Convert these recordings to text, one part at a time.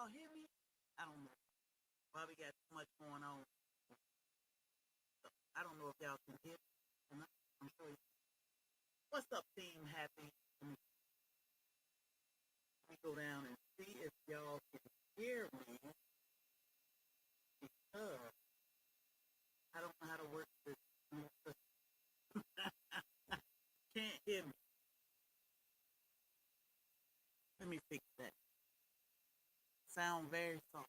y'all hear me? I don't know. Bobby got too much going on. I don't know if y'all can hear me. I'm sure. What's up, Team Happy? Let me go down and see if y'all can hear me. Because I don't know how to work this. Can't hear me. Let me fix that. Sound very soft.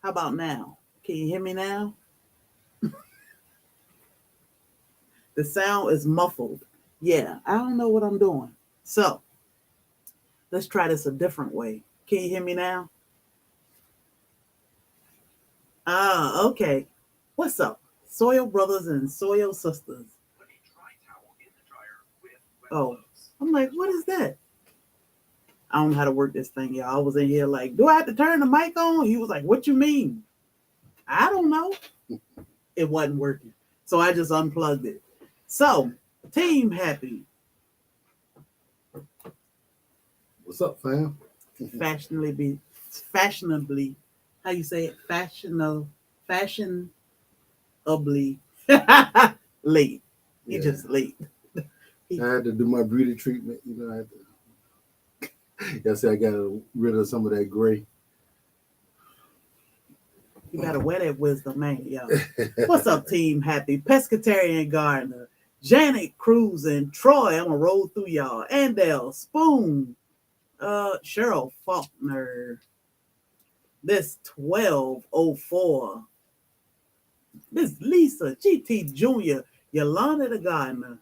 How about now? Can you hear me now? The sound is muffled. Yeah, I don't know what I'm doing. So, let's try this a different way. Can you hear me now? Ah, okay. What's up? Soil brothers and soil sisters. Oh, I'm like, what is that? I don't know how to work this thing, y'all. I was in here like, do I have to turn the mic on? He was like, what you mean? I don't know. It wasn't working. So I just unplugged it. So, Team Happy. What's up, fam? Fashionably, how you say it? Fashionably late. He just late. I had to do my beauty treatment. You know, I had to. I said I got rid of some of that gray. You gotta wear that wisdom, man, y'all. What's up, Team Happy? Pescatarian Gardener, Janet Cruz and Troy. I'm gonna roll through y'all. Andell Spoon, Cheryl Faulkner. This 1204. Miss Lisa, GT Jr., Yolanda the Gardener.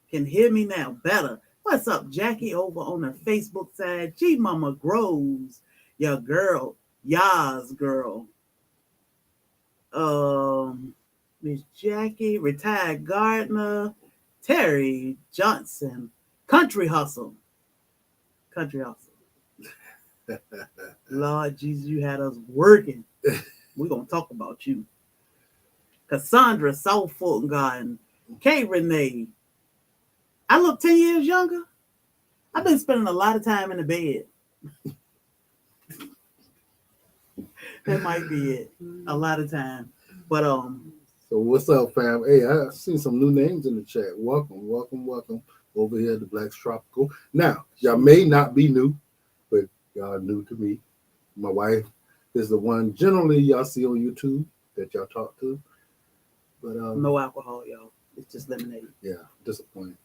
Can hear me now better. What's up, Jackie, over on her Facebook side? G Mama Grows, your girl, Yas girl. Miss Jackie, retired gardener, Terry Johnson, Country Hustle. Lord Jesus, you had us working. We're going to talk about you. Cassandra, South Fulton Garden, K. Renee. I look 10 years younger. I've been spending a lot of time in the bed. That might be it. A lot of time. But So what's up, fam? Hey, I seen some new names in the chat. Welcome over here to Black's Tropical. Now, y'all may not be new, but y'all new to me. My wife is the one generally y'all see on YouTube that y'all talk to. But no alcohol, y'all. It's just lemonade. Yeah, disappointing.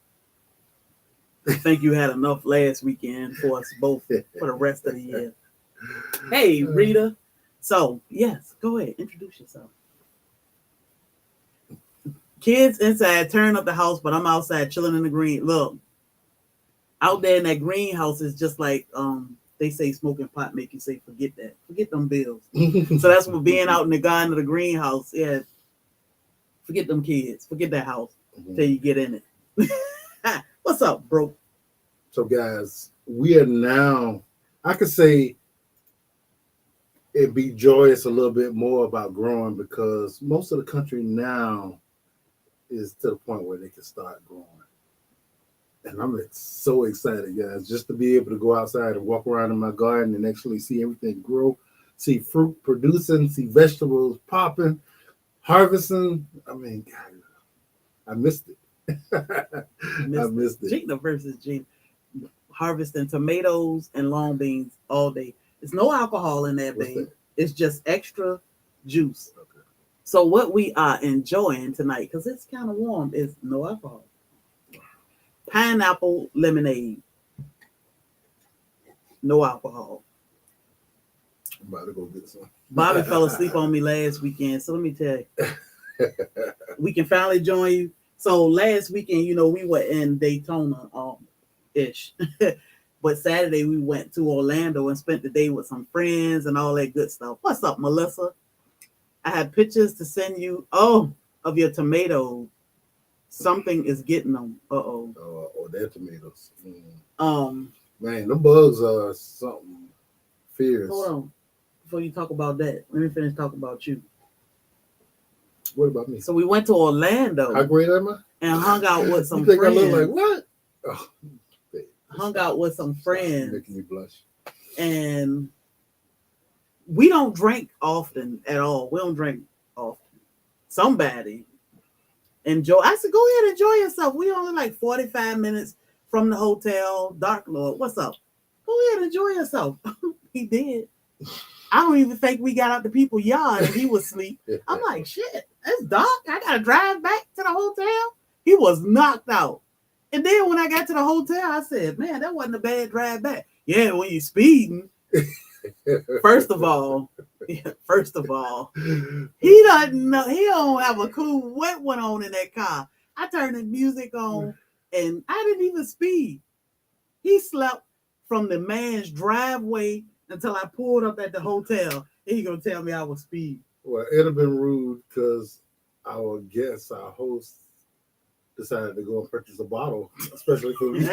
I think you had enough last weekend for us both for the rest of the year. Hey, Rita. So, yes, go ahead. Introduce yourself. Kids inside, tearing up the house, but I'm outside chilling in the green. Look, out there in that greenhouse is just like they say smoking pot make you say forget that. Forget them bills. So that's what being out in the garden of the greenhouse. Yeah. Forget them kids. Forget that house till you get in it. What's up, bro? So guys, we are now, I could say it'd be joyous a little bit more about growing because most of the country now is to the point where they can start growing. And I'm so excited, guys, just to be able to go outside and walk around in my garden and actually see everything grow, see fruit producing, see vegetables popping, harvesting. I mean, God, I missed it. I missed it. Gina versus Gina. Harvesting tomatoes and long beans all day. There's no alcohol in that thing. It's just extra juice. Okay. So what we are enjoying tonight, because it's kind of warm, is no alcohol. Pineapple lemonade. No alcohol. I'm about to go get some. Bobby fell asleep on me last weekend, so let me tell you. We can finally join you. So last weekend, you know, we were in Daytona, ish. But Saturday we went to Orlando and spent the day with some friends and all that good stuff. What's up, Melissa? I have pictures to send you. Oh, of your tomatoes. Something is getting them. Oh, they're tomatoes. Man, the bugs are something fierce. Hold on. Before you talk about that, let me finish talking about you. What about me? So we went to Orlando. How great am I? and hung out with You some think friends. I look like what? Oh, Hung out with some friends. Making me blush. And we don't drink often at all. We don't drink often. Somebody enjoy. I said, go ahead, enjoy yourself. We only like 45 minutes from the hotel. Dark Lord, what's up? Go ahead, enjoy yourself. He did. I don't even think we got out the people's yard and he was asleep. I'm like, shit, it's dark. I gotta drive back to the hotel. He was knocked out. And then when I got to the hotel, I said, man, that wasn't a bad drive back. Yeah, when you're speeding. First of all, he doesn't know. He don't have a clue what went on in that car. I turned the music on, and I didn't even speed. He slept from the man's driveway until I pulled up at the hotel. And he gonna tell me I was speeding. Well, it'd have been rude because our guest, our host, decided to go and purchase a bottle, especially for me.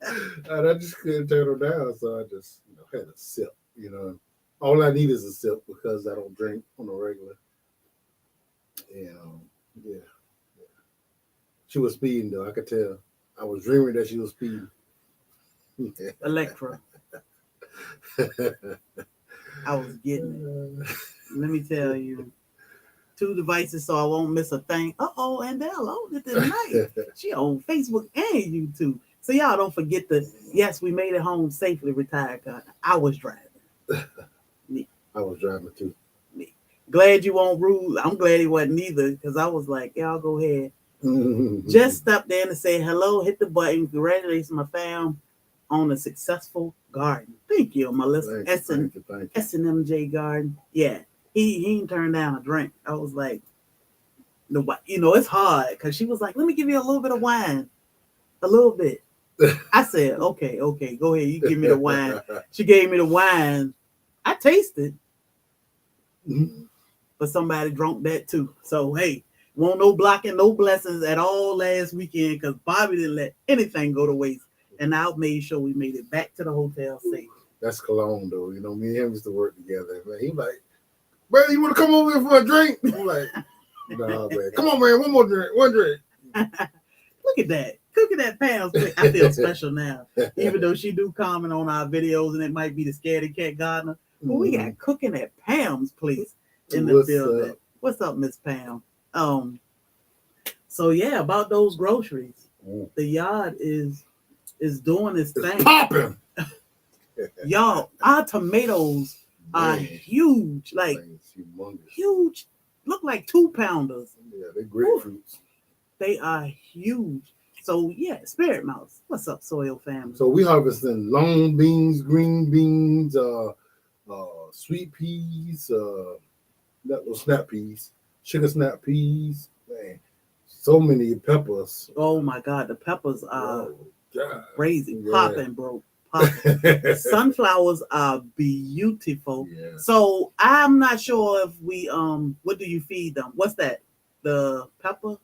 And I just couldn't turn them down, so I just had a sip. All I need is a sip because I don't drink on a regular. And yeah, she was speeding though. I could tell. I was dreaming that she was speeding. Electra. I was getting it. Let me tell you. 2 devices so I won't miss a thing. And Dell owned it tonight. She on Facebook and YouTube. So y'all don't forget yes, we made it home safely, retired. I was driving. Me. I was driving too. Me. Glad you won't rule. I'm glad he wasn't either because I was like, y'all go ahead. Just stop there and say hello, hit the button. Congratulations, my fam, on a successful garden. Thank you, my little S&MJ garden. Yeah. He ain't turned down a drink. I was like, it's hard because she was like, let me give you a little bit of wine. A little bit. I said, okay, go ahead. You give me the wine. She gave me the wine. I tasted. But somebody drunk that too. So, hey, won't no blocking, no blessings at all last weekend because Bobby didn't let anything go to waste. And I made sure we made it back to the hotel safe. That's cologne, though. Me and him used to work together. Man, he like, brother, you want to come over here for a drink? I'm like, nah, man. Come on, man. One drink. Look at that. Cooking at Pam's place. I feel special now. Even though she do comment on our videos and it might be the Scaredy Cat Gardener. But we got cooking at Pam's place in the building. What's up, Miss Pam? So yeah, about those groceries. The yard is doing its thing. Popping. Y'all, our tomatoes are huge. Like huge. Look like 2-pounders. Yeah, they're grapefruits. They are huge. So yeah, Spirit Mouse. What's up, Soil Family? So we harvesting long beans, green beans, sweet peas, snap peas, sugar snap peas. Man, so many peppers. Oh my God, the peppers are crazy, popping, bro. Popping. Sunflowers are beautiful. Yeah. So I'm not sure if we what do you feed them? What's that? The pepper?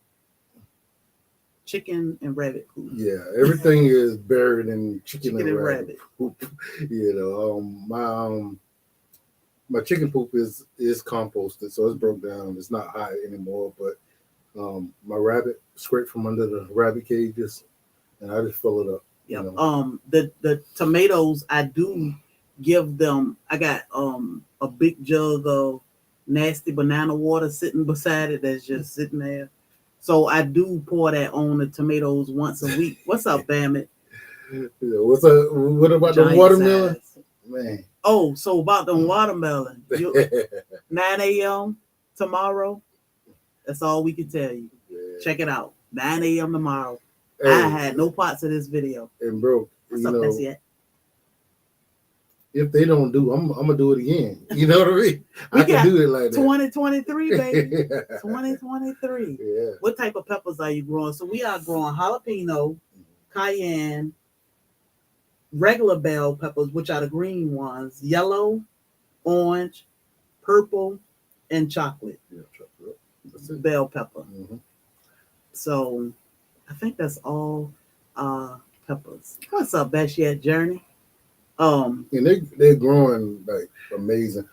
Chicken and rabbit poop. Yeah, everything is buried in chicken and rabbit poop. My chicken poop is composted, so it's broke down. It's not hot anymore, but my rabbit scraped from under the rabbit cages, and I just fill it up. Yeah. The tomatoes I do give them. I got a big jug of nasty banana water sitting beside it that's just sitting there. So I do pour that on the tomatoes once a week. What's up, Bammit? Yeah, what's up? What about the watermelon? Man. Oh, so about the watermelon. 9 a.m. tomorrow. That's all we can tell you. Yeah. Check it out. 9 a.m. tomorrow. Hey. I had no parts of this video. And bro, what's up, Bessie? If they don't do, I'm gonna do it again. You know what I mean? I can do it like that. 2023, baby. 2023. Yeah. What type of peppers are you growing? So we are growing jalapeno, cayenne, regular bell peppers, which are the green ones, yellow, orange, purple, and chocolate. Yeah, chocolate. Bell pepper. Mm-hmm. So I think that's all peppers. What's up, Bessie Journey? And they're growing like amazing.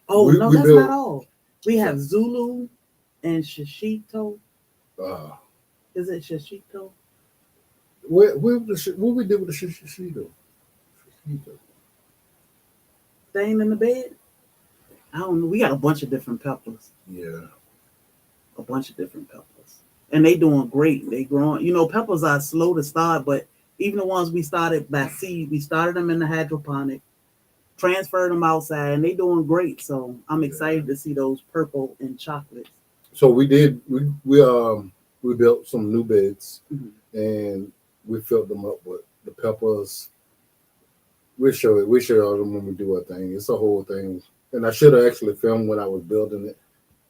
Oh, that's not all. We have Zulu and Shishito. Is it shishito? What we did with the shishito? Staying in the bed? I don't know. We got a bunch of different peppers. Yeah. A bunch of different peppers. And they doing great. They growing. You know, peppers are slow to start, but even the ones we started by seed, we started them in the hydroponic, transferred them outside, and they doing great. So I'm excited to see those purple and chocolates. So we built some new beds, and we filled them up with the peppers. We show them when we do our thing. It's a whole thing, and I should have actually filmed when I was building it,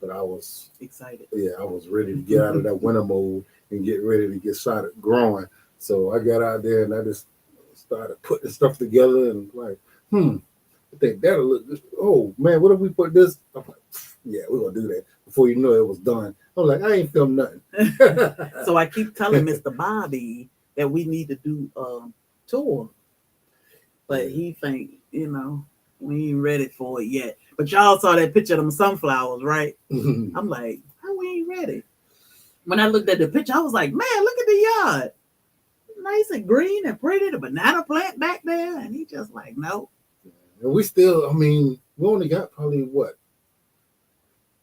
but I was excited. Yeah, I was ready to get out of that winter mode and get ready to get started growing. So I got out there and I just started putting stuff together and like, I think that'll look good. Oh man, what if we put this? I'm like, yeah, we're gonna do that. Before you know it was done. I was like, I ain't filmed nothing. So I keep telling Mr. Bobby that we need to do a tour. But he think, we ain't ready for it yet. But y'all saw that picture of them sunflowers, right? I'm like, how we ain't ready? When I looked at the picture, I was like, man, look at the yard. Nice and green and pretty, the banana plant back there. And he just like, no. And we only got probably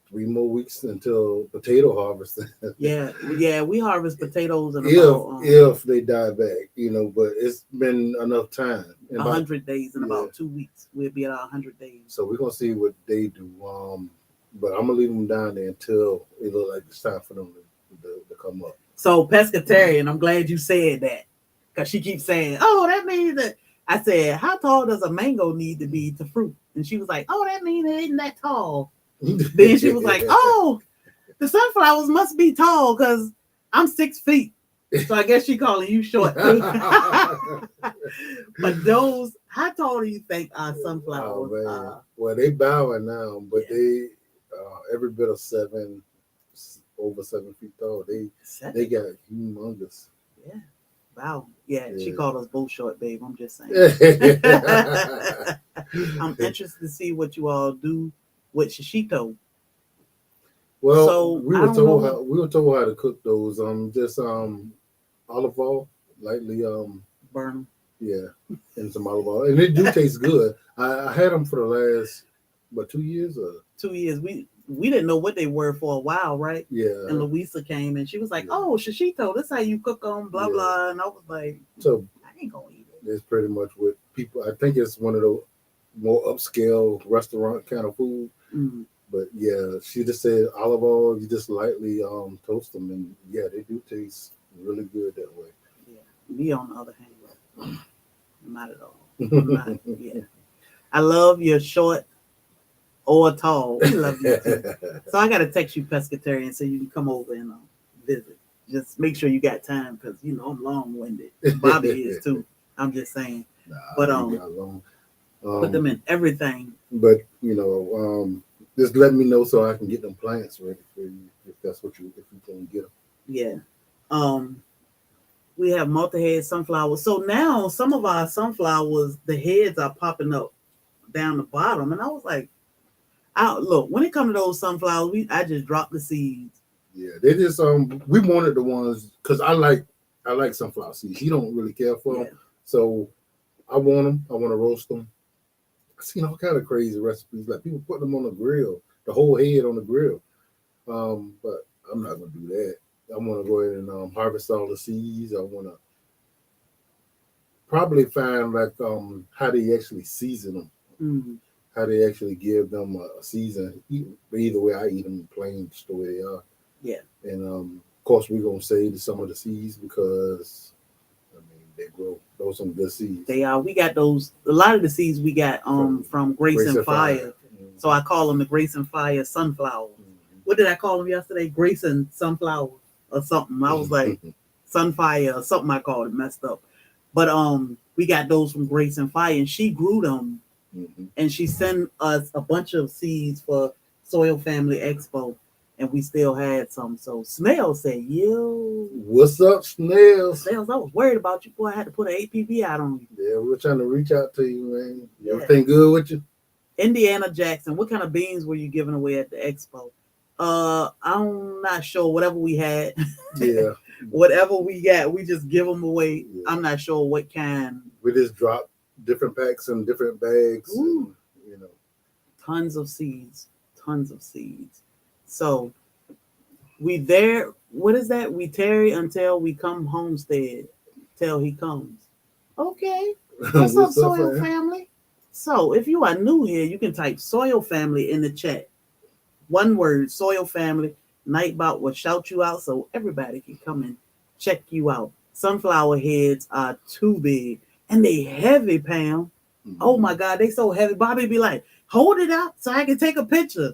3 more weeks until potato harvest. yeah, we harvest potatoes in if they die back, but it's been enough time. 100 days in about 2 weeks. We'll be at 100 days. So we're gonna see what they do. But I'm gonna leave them down there until it looks like it's time for them to come up. So pescatarian, I'm glad you said that. Because she keeps saying, oh, that means that. I said, how tall does a mango need to be to fruit? And she was like, oh, that means it ain't that tall. Then she was like, oh, the sunflowers must be tall because I'm 6 feet. So I guess she calling you short too. But those, how tall do you think our sunflowers are? Well, they bowing now, but they every bit of over 7 feet tall. They got humongous. Yeah. Wow. Yeah, she called us both short, babe. I'm just saying. I'm interested to see what you all do with shishito. Well, so, we were told how to cook those. Just olive oil, lightly burn them. Yeah, and some olive oil, and they do taste good. I had them for the last 2 years. 2 years. We didn't know what they were for a while, right? Yeah. And Louisa came and she was like, "Oh, shishito, this how you cook them, blah blah." And I was like, "So I ain't gonna eat it." It's pretty much what people. I think it's one of the more upscale restaurant kind of food. Mm-hmm. But yeah, she just said olive oil. You just lightly toast them, and yeah, they do taste really good that way. Yeah. Me on the other hand, not at all. Not, yeah. I love your short or tall. We love you too. So I gotta text you pescatarian so you can come over and visit. Just make sure you got time because I'm long-winded. Bobby is too. I'm just saying. But put them in everything. But just let me know so I can get them plants ready for you if you can get them. Yeah. We have multi-head sunflowers. So now some of our sunflowers, the heads are popping up down the bottom, and I was like, look, when it comes to those sunflowers, I just dropped the seeds. Yeah, they just we wanted the ones because I like sunflower seeds. You don't really care for them, so I want them. I want to roast them. I've seen all kind of crazy recipes, like people put them on the grill, the whole head on the grill. But I'm not gonna do that. I want to go ahead and harvest all the seeds. I want to probably find how they actually season them. Mm-hmm. How they actually give them a season. Either way, I eat them plain just the way they are. Yeah. And of course, we're gonna save some of the seeds because they grow. Those are some good seeds. They are. We got those. A lot of the seeds we got from Grace and Fire. Mm-hmm. So I call them the Grace and Fire sunflower. Mm-hmm. What did I call them yesterday? Grace and sunflower or something. I was like Sunfire or something. I called it messed up. But we got those from Grace and Fire, and she grew them. Mm-hmm. And she sent us a bunch of seeds for SoilFamily Expo, and we still had some. So Snail said, "Yo, what's up, Snail? Snails, I was worried about you, boy. I had to put an APB out on you." Yeah, we're trying to reach out to you, man. Everything good with you? Indiana Jackson, what kind of beans were you giving away at the expo? I'm not sure. Whatever we had. Yeah, whatever we got, we just give them away. Yeah. I'm not sure what kind. We just drop different packs in different bags. And, you know, Tons of seeds, tons of seeds. So we there. What is that? We tarry until we come homestead, till he comes. Okay. What's up, what's up, Soil man? Family? So if you are new here, you can type Soil Family in the chat. One word, Soil Family. Nightbot will shout you out so everybody can come and check you out. Sunflower heads are too big and they heavy, Pam. Oh my God, they so heavy. Bobby be like, hold it up so I can take a picture.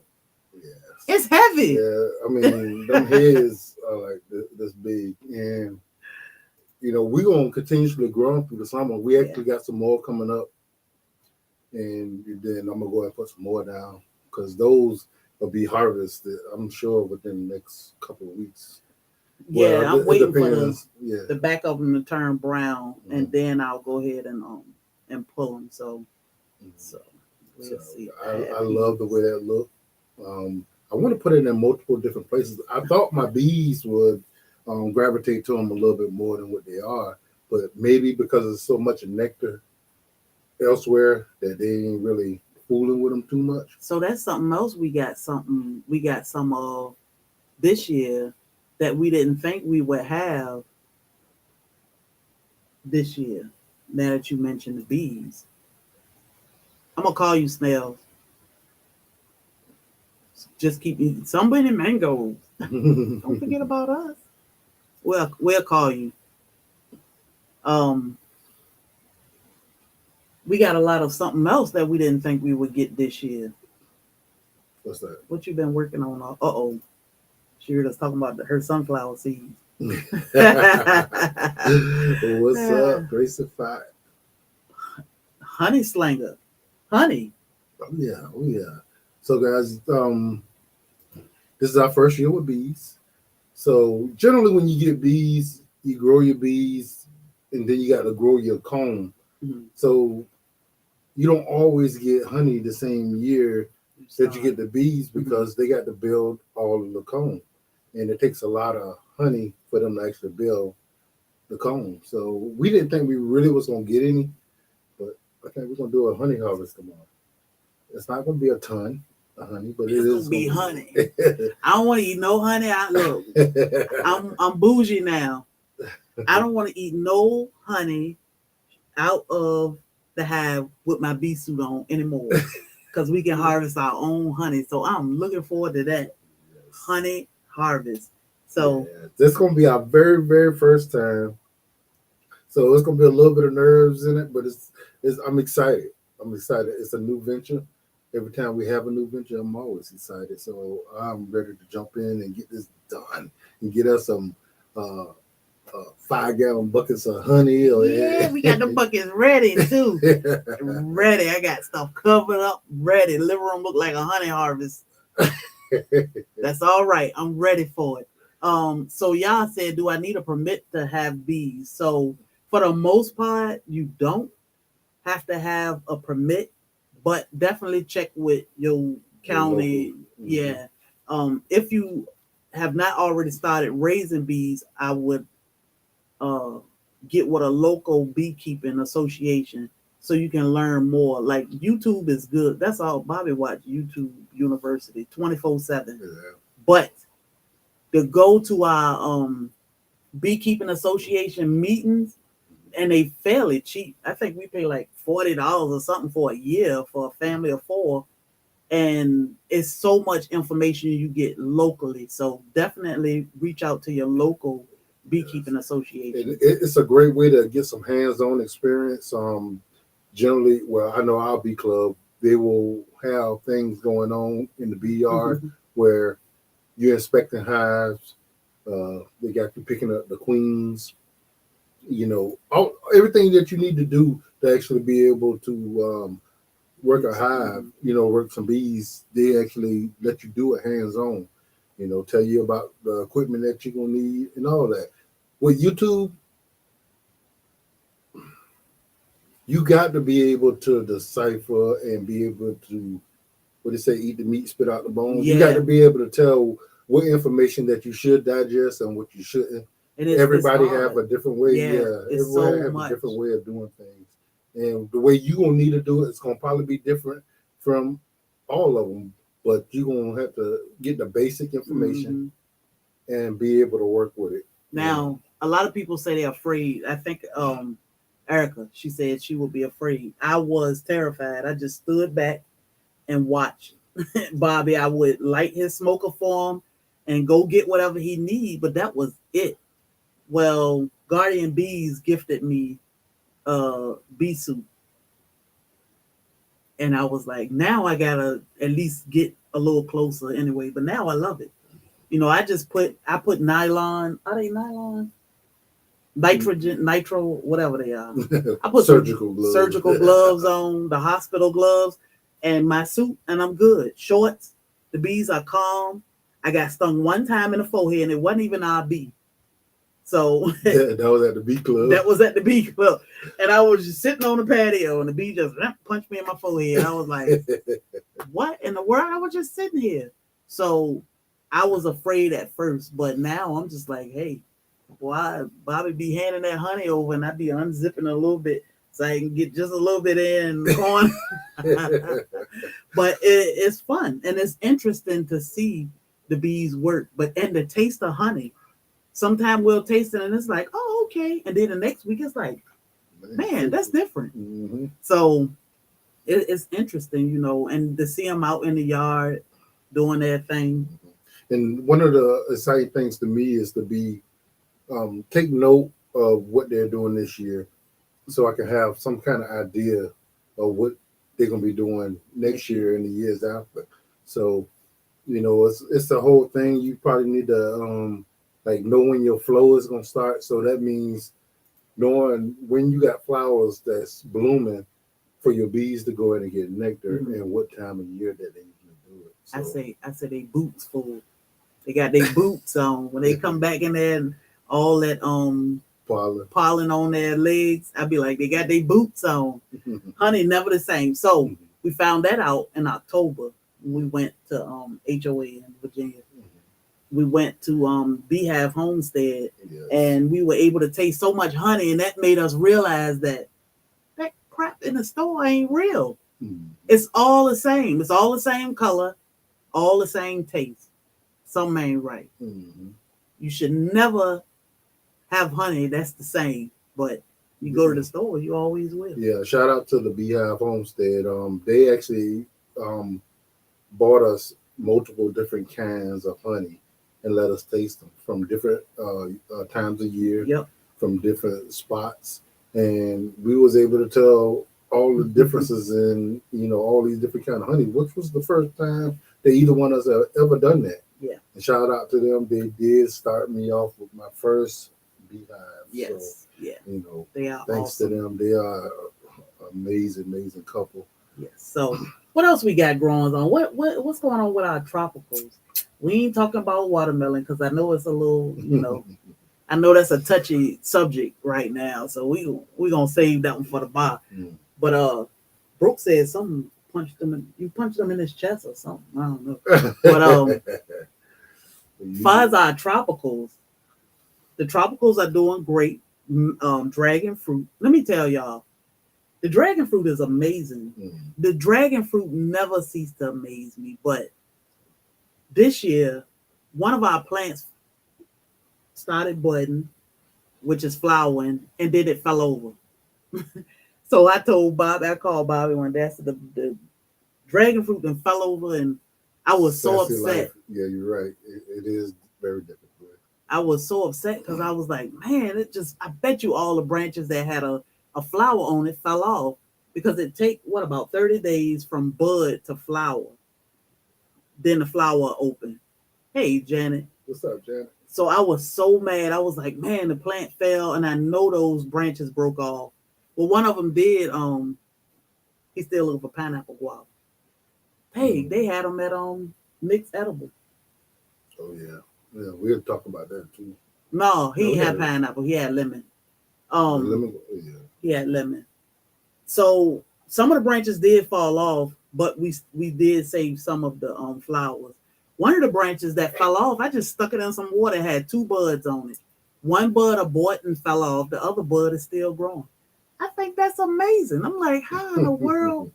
Yes. It's heavy. Yeah, I mean, them heads are like this big. And, you know, we're going to continuously grow them through the summer. We actually got some more coming up. And then I'm going to go ahead and put some more down because those will be harvested, I'm sure, within the next couple of weeks. Yeah, well, I'm waiting for the back of them to turn brown, and then I'll go ahead and pull them. So we'll see. I love the way that look. I want to put it in multiple different places. I thought my bees would gravitate to them a little bit more than what they are, but maybe because there's so much nectar elsewhere that they ain't really fooling with them too much. So that's something else. We got some of this year that we didn't think we would have this year. Now that you mentioned the bees, I'm gonna call you snails. Just keep eating somebody mangoes. Don't forget about us. We'll call you. We got a lot of something else that we didn't think we would get this year. What's that? What you been working on? She heard us talking about her sunflower seeds. What's up, Gracified? Honey slinger. Honey. Oh yeah. So guys, this is our first year with bees. So generally when you get bees, you grow your bees and then you got to grow your comb. Mm-hmm. So you don't always get honey the same year that you get the bees because they got to build all of the comb. And it takes a lot of honey for them to actually build the comb. So we didn't think we really was going to get any, but I think we're going to do a honey harvest tomorrow. It's not going to be a ton of honey, but it's going to be honey. I don't want to eat no honey. I'm bougie now. I don't want to eat no honey out of the hive with my bee suit on anymore because we can harvest our own honey. So I'm looking forward to that honey harvest. So this is going to be our very, very first time. So it's going to be a little bit of nerves in it, but I'm excited. I'm excited. It's a new venture. Every time we have a new venture, I'm always excited. So I'm ready to jump in and get this done and get us some 5-gallon buckets of honey. We got the buckets ready too. Ready. I got stuff covered up, ready. Living room look like a honey harvest. That's all right. I'm ready for it. So y'all said, do I need a permit to have bees? So for the most part, you don't have to have a permit, but definitely check with your county. Yeah. If you have not already started raising bees, I would get with a local beekeeping association so you can learn more. Like YouTube is good. That's all. Bobby watch YouTube University 24/7. But to go to our beekeeping association meetings, and they fairly cheap. I think we pay like $40 or something for a year for a family of 4. And it's so much information you get locally. So definitely reach out to your local beekeeping association. It's a great way to get some hands-on experience. Generally, well, I know our bee club, they will have things going on in the bee yard where you're inspecting hives. They got you picking up the queens. You know, everything that you need to do to actually be able to work a hive, you know, work some bees, they actually let you do it hands-on, you know, tell you about the equipment that you're going to need and all that. With YouTube, you got to be able to decipher and be able to, what they say, eat the meat, spit out the bones. You got to be able to tell what information that you should digest and what you shouldn't. It's everybody have hard. a different way. Yeah, Yeah, it's everyone so have a much. different way of doing things, and the way you gonna need to do it is gonna probably be different from all of them. But you gonna have to get the basic information Hmm. and be able to work with it. You know. Now, a lot of people say they're afraid. I think Erica, she said she would be afraid. I was terrified. I just stood back and watched Bobby. I would light his smoker for him and go get whatever he need, but that was it. Well, Guardian Bees gifted me bee suit, and I was like, now I gotta at least get a little closer anyway. But now I love it. I put nylon. Are they nylon? Nitrogen, nitro, whatever they are. I put some Surgical gloves. surgical gloves on, the hospital gloves, and my suit, and I'm good. Shorts. The bees are calm. I got stung one time in the forehead, and it wasn't even our bee. So That was at the bee club. that was at the bee club, and I was just sitting on the patio, and the bee just punched me in my forehead. I was like, "What in the world?" I was just sitting here. So I was afraid at first, but now I'm just like, "Hey, why Bobby be handing that honey over, and I be unzipping a little bit so I can get just a little bit in the corner." But it's fun and it's interesting to see the bees work. But and the taste of honey, sometimes we'll taste it and it's like, oh, okay, and then the next week it's like, man, that's different. Mm-hmm. So it's interesting, and to see them out in the yard doing their thing. And one of the exciting things to me is to be take note of what they're doing this year, so I can have some kind of idea of what they're gonna be doing next year and the years after. So it's the whole thing. You probably need to like know when your flow is gonna start. So that means knowing when you got flowers that's blooming for your bees to go in and get nectar, and what time of year that they usually do it. So, I say they boots full. They got their boots on when they come back in there and all that pollen on their legs. I'd be like, they got their boots on. Honey, never the same. So we found that out in October. We went to HOA in Virginia. We went to Beehive Homestead, yes. and we were able to taste so much honey, and that made us realize that crap in the store ain't real. It's all the same. It's all the same color, all the same taste. Something ain't right. You should never have honey that's the same, but you go to the store, you always will. Yeah, shout out to the Beehive Homestead. They actually bought us multiple different kinds of honey and let us taste them from different times of year, Yep. from different spots, and we was able to tell all the differences in all these different kind of honey, which was the first time that either one of us have ever done that. Yeah. And shout out to them. They did start me off with my first beehive. Yes. So, yeah. They are thanks awesome. to them. They are amazing couple. Yes. So what else we got growing on? What's going on with our tropicals? We ain't talking about watermelon because I know it's a little, I know that's a touchy subject right now. So we gonna save that one for the bar. But Brooke said something you punched him in his chest or something. I don't know. But far as our tropicals, the tropicals are doing great. Dragon fruit. Let me tell y'all, the dragon fruit is amazing. The dragon fruit never ceased to amaze me. But this year, one of our plants started budding, which is flowering, and then it fell over. So I called Bobby one day. I said the dragon fruit then fell over, and I was so upset. Life. Yeah, you're right. It is very difficult. I was so upset because I was like, man, I bet you all the branches that had a flower on it fell off, because it take about 30 days from bud to flower. Then the flower open. Hey, Janet. What's up, Janet? So I was so mad. I was like, man, the plant fell, and I know those branches broke off. Well, one of them did. He's still looking for pineapple guava. Hey, they had them at mixed edible. Oh yeah, we'll talk about that too. No, he had pineapple. He had lemon. Lemon. Yeah. He had lemon. So some of the branches did fall off, but we did save some of the flowers. One of the branches that fell off, I just stuck it in some water. It had 2 buds on it. One bud aborted and fell off. The other bud is still growing. I think that's amazing. I'm like, how in the world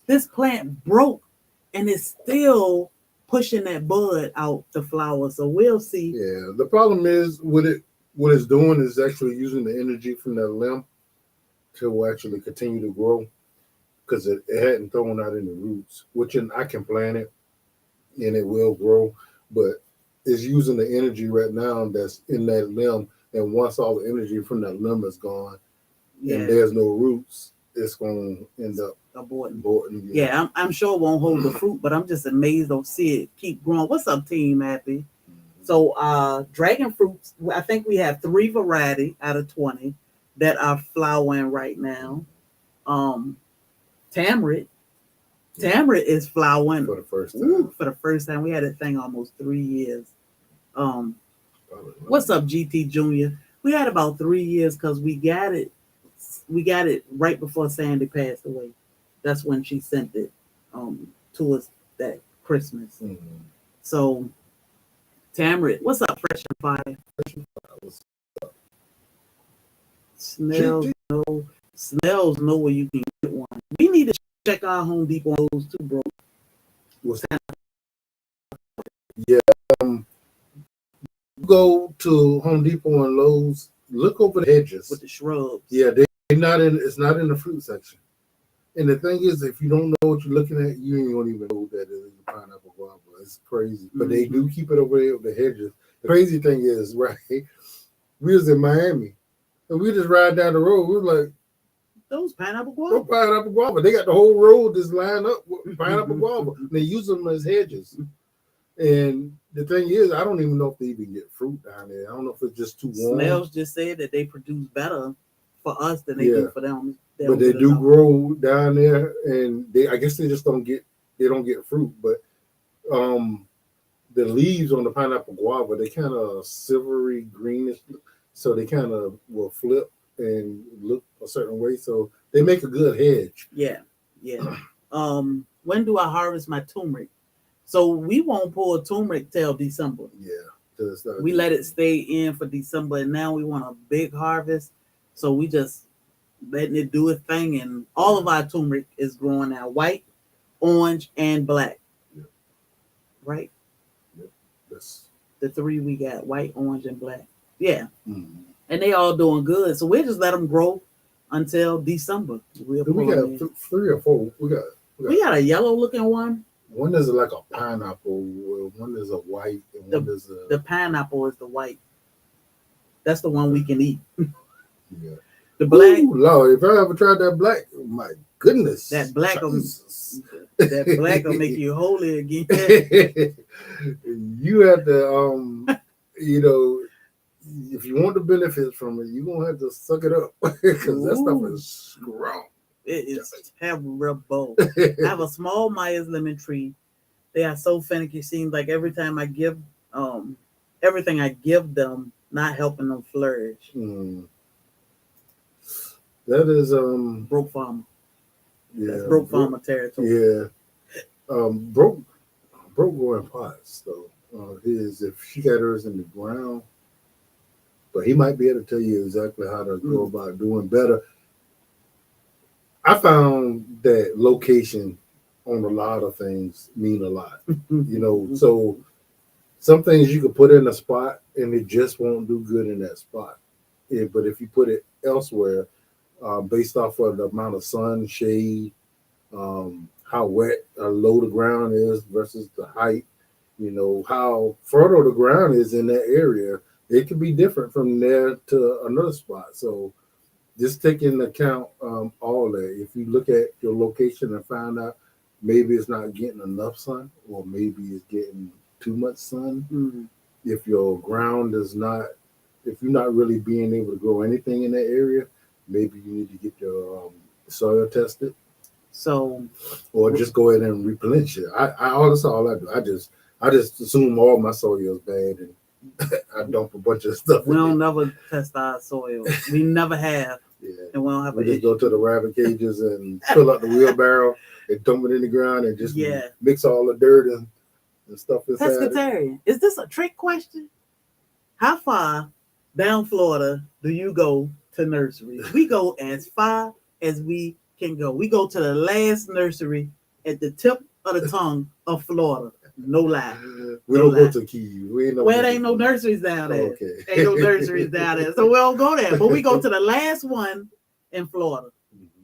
this plant broke and it's still pushing that bud out the flower? So we'll see. Yeah, the problem is what it's doing is actually using the energy from that limb to actually continue to grow because it hadn't thrown out any roots, which I can plant it and it will grow, but it's using the energy right now that's in that limb. And once all the energy from that limb is gone and there's no roots, it's going to end up aborting. Yeah, I'm sure it won't hold the fruit, but I'm just amazed to see it keep growing. What's up, Team Happy? So dragon fruits, I think we have 3 varieties out of 20 that are flowering right now. Tamarind is flowering for the first time. For the first time. We had that thing almost 3 years. What's up, GT Junior? We had about 3 years because we got it right before Sandy passed away. That's when she sent it to us that Christmas. So Tamarind, what's up, Fresh and Fire? Snails know where you can get one. We need to check our Home Depot on those too, bro. Yeah, go to Home Depot and Lowe's. Look over the hedges with the shrubs. Yeah, they're not in. It's not in the fruit section. And the thing is, if you don't know what you're looking at, you ain't gonna even know that it is a pineapple guava. It's crazy, but they do keep it over there with the hedges. The crazy thing is, right? We was in Miami, and we just ride down the road. We were like, those pineapple guava. Those pineapple guava. They got the whole road just lined up with pineapple guava. They use them as hedges. And the thing is, I don't even know if they even get fruit down there. I don't know if it's just too warm. Snails just said that they produce better for us than they do for them. But they do grow down there, and I guess they just don't get fruit. But the leaves on the pineapple guava, they kind of silvery greenish, so they kind of will flip and look a certain way. So they make a good hedge. Yeah. When do I harvest my turmeric? So we won't pull turmeric till December. Yeah. We let it stay in for December, and now we want a big harvest. So we just letting it do its thing, and all of our turmeric is growing now: white, orange, and black. Yeah. Right? Yeah. That's the 3 we got: white, orange, and black. Yeah. And they all doing good. So we just let them grow until December. We got 3 or 4. We got a yellow looking one. One is like a pineapple. One is a white, and one is the pineapple is the white. That's the one we can eat. Yeah. The black. Ooh, Lord, if I ever tried that black, oh my goodness. That black will make you holy again. You have to, if you want the benefits from it, you're gonna have to suck it up because that stuff is strong. It is terrible. I have a small Myers lemon tree. They are so finicky. It seems like every time I give everything I give them, not helping them flourish. That is broke farmer. Yeah, that's broke farmer territory. Yeah. Broke growing pots though. If she got hers in the ground, but he might be able to tell you exactly how to go about doing better. I found that location on a lot of things mean a lot. So some things you could put in a spot and it just won't do good in that spot. But if you put it elsewhere, based off of the amount of sun, shade, how wet or low the ground is versus the height, how fertile the ground is in that area, it could be different from there to another spot. So just take into account all that. If you look at your location and find out maybe it's not getting enough sun or maybe it's getting too much sun, if your ground is not, if you're not really being able to grow anything in that area, maybe you need to get your soil tested. So, or just go ahead and replenish it. That's all I do. I just assume all my soil is bad and I dump a bunch of stuff. We don't never test our soil. We never have. Yeah. And we don't have. We just go to the rabbit cages and fill up the wheelbarrow and dump it in the ground and just mix all the dirt and stuff inside. Pescatarian. Is this a trick question? How far down Florida do you go to nursery? We go as far as we can go. We go to the last nursery at the tip of the tongue of Florida. No lie. We No don't go lie. to Keys. We ain't no. Well, there ain't no nurseries down there. Okay. Ain't no nurseries down there. So we don't go there. But we go to the last one in Florida.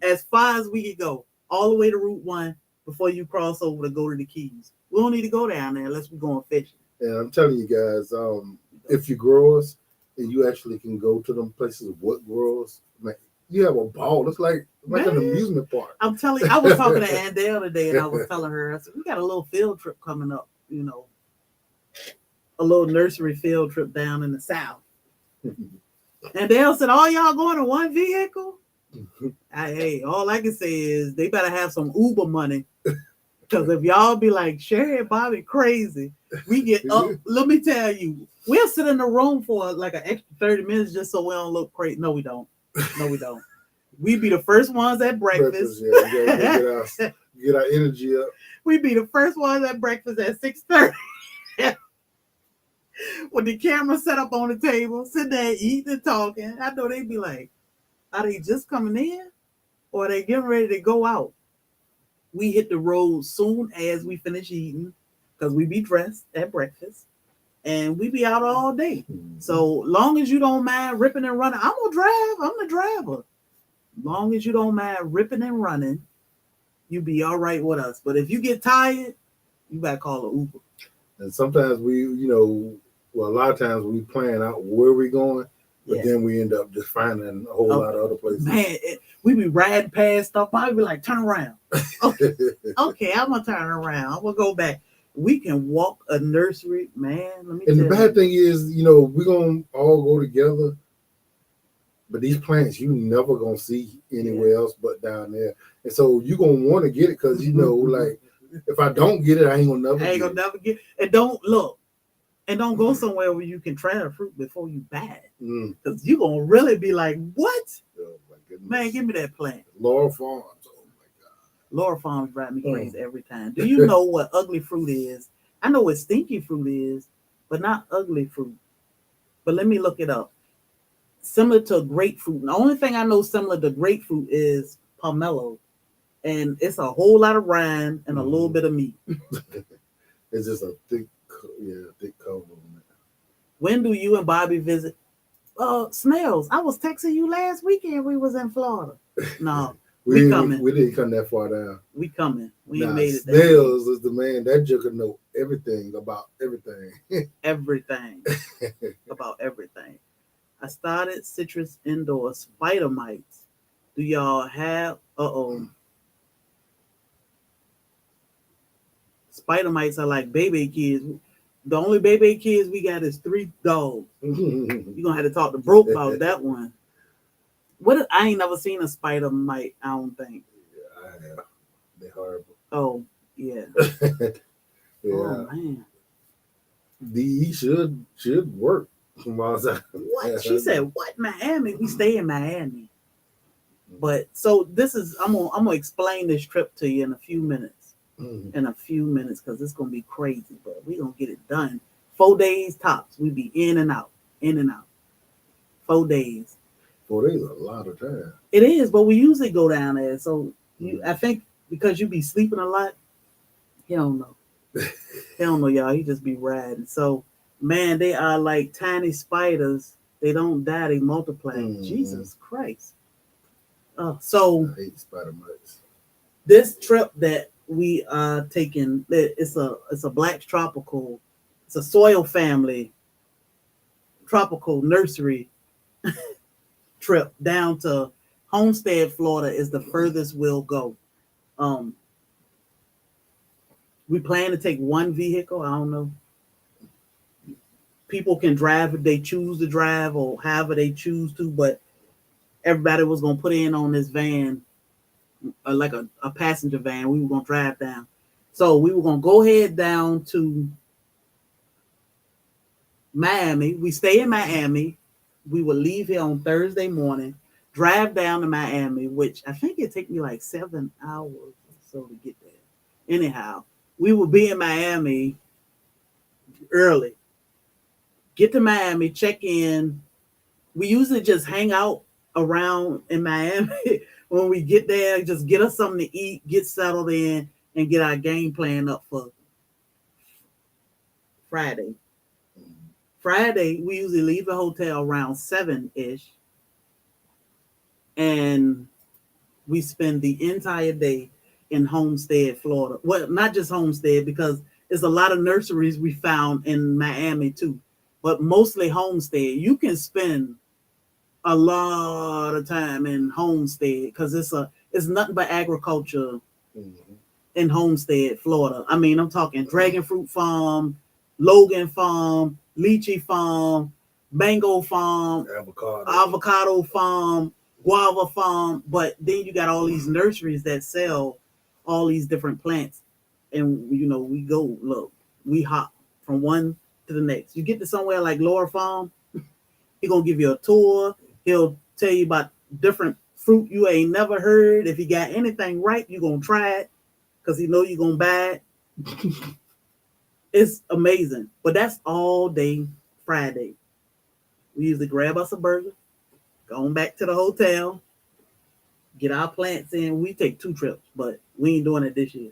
As far as we can go. All the way to Route 1 before you cross over to go to the Keys. We don't need to go down there unless we're going fishing. And I'm telling you guys, if you growers and you actually can go to them places of what growers, man, you have a ball. It's like an amusement park. I'm telling you, I was talking to Andale today and I was telling her, I said, we got a little field trip coming up, you know, a little nursery field trip down in the South. And Dale said, all y'all going in one vehicle? Hey, all I can say is they better have some Uber money. Because if y'all be like, Sherry and Bobby crazy, we get up. Let me tell you, we'll sit in the room for like an extra 30 minutes just so we don't look crazy. No, we don't. No, we don't. We be the first ones at breakfast. Yeah, get our energy up. We be the first ones at breakfast at 6:30. With the camera set up on the table, sitting there eating and talking. I know they'd be like, are they just coming in? Or are they getting ready to go out? We hit the road soon as we finish eating because we be dressed at breakfast and we be out all day. So long as you don't mind ripping and running, I'm gonna drive. I'm the driver. Long as you don't mind ripping and running, you be all right with us. But if you get tired, you better call an Uber. And sometimes we, a lot of times we plan out where we're going, but then we end up just finding a whole lot of other places. Man, we be riding past stuff. I'd be like, turn around. Okay, I'm gonna turn around. I'm gonna go back. We can walk a nursery, man. Let me. And the bad thing is, we're gonna all go together, but these plants you never gonna see anywhere else but down there. And so you're gonna want to get it because like if I don't get it, I ain't gonna never get it. And don't look. And don't go somewhere where you can try the fruit before you buy it. Because you're going to really be like, what? Oh, my goodness. Man, give me that plant. Laura Farms. Oh, my God. Laura Farms drive me crazy every time. Do you know what ugly fruit is? I know what stinky fruit is, but not ugly fruit. But let me look it up. Similar to grapefruit. The only thing I know similar to grapefruit is pomelo. And it's a whole lot of rind and a little bit of meat. It's just a thick cover on it. When do you and Bobby visit? Snails. I was texting you last weekend. We was in Florida. No, we coming. We didn't come that far down. We coming. We ain't made it. Snails is the man. That joker know everything about everything. Everything about everything. I started citrus indoor spider mites. Do y'all have? Spider mites are like baby kids. The only baby kids we got is 3 dogs. You're gonna have to talk to Broke about that one. I ain't never seen a spider mite, I don't think. Yeah, I have. They're horrible. Oh, yeah. Yeah. Oh man. DE should work from outside. What? She said, what? Miami? We stay in Miami. But so this is I'm gonna explain this trip to you in a few minutes. Because it's gonna be crazy, but we're gonna get it done. 4 days tops. We be in and out. 4 days. 4 days is a lot of time. It is, but we usually go down there. So I think because you be sleeping a lot, he don't know. He don't know, y'all. He just be riding. So man, they are like tiny spiders. They don't die, they multiply. Jesus Christ. So I hate spider mites. This trip that we are taking, it's a Black's Tropical, it's a SoilFamily tropical nursery trip down to Homestead, Florida is the furthest we'll go. We plan to take one vehicle. I don't know. People can drive if they choose to drive or however they choose to, but everybody was going to put in on this van, like a passenger van. We were going to drive down. So we were going to go ahead down to Miami. We stay in Miami. We will leave here on Thursday morning, drive down to Miami, which I think it'd take me like 7 hours or so to get there. Anyhow, we will be in Miami early. Get to Miami, check in, We usually just hang out around in Miami. When we get there, just get us something to eat, get settled in, and get our game plan up for Friday. Friday, we usually leave the hotel around 7-ish, and we spend the entire day in Homestead, Florida. Well, not just Homestead, because there's a lot of nurseries we found in Miami too, but mostly Homestead. You can spend a lot of time in Homestead because it's nothing but agriculture Mhm. in Homestead, Florida. I mean, I'm talking dragon fruit farm, Logan farm, lychee farm, mango farm, avocado farm, guava farm. But then you got all these nurseries that sell all these different plants. And, we go, look, we hop from one to the next. You get to somewhere like Laura Farm, he going to give you a tour. He'll tell you about different fruit you ain't never heard. If he got anything ripe, you're going to try it because he know you're going to buy it. It's amazing. But that's all day Friday. We usually grab us a burger, go on back to the hotel, get our plants in. We take 2 trips, but we ain't doing it this year.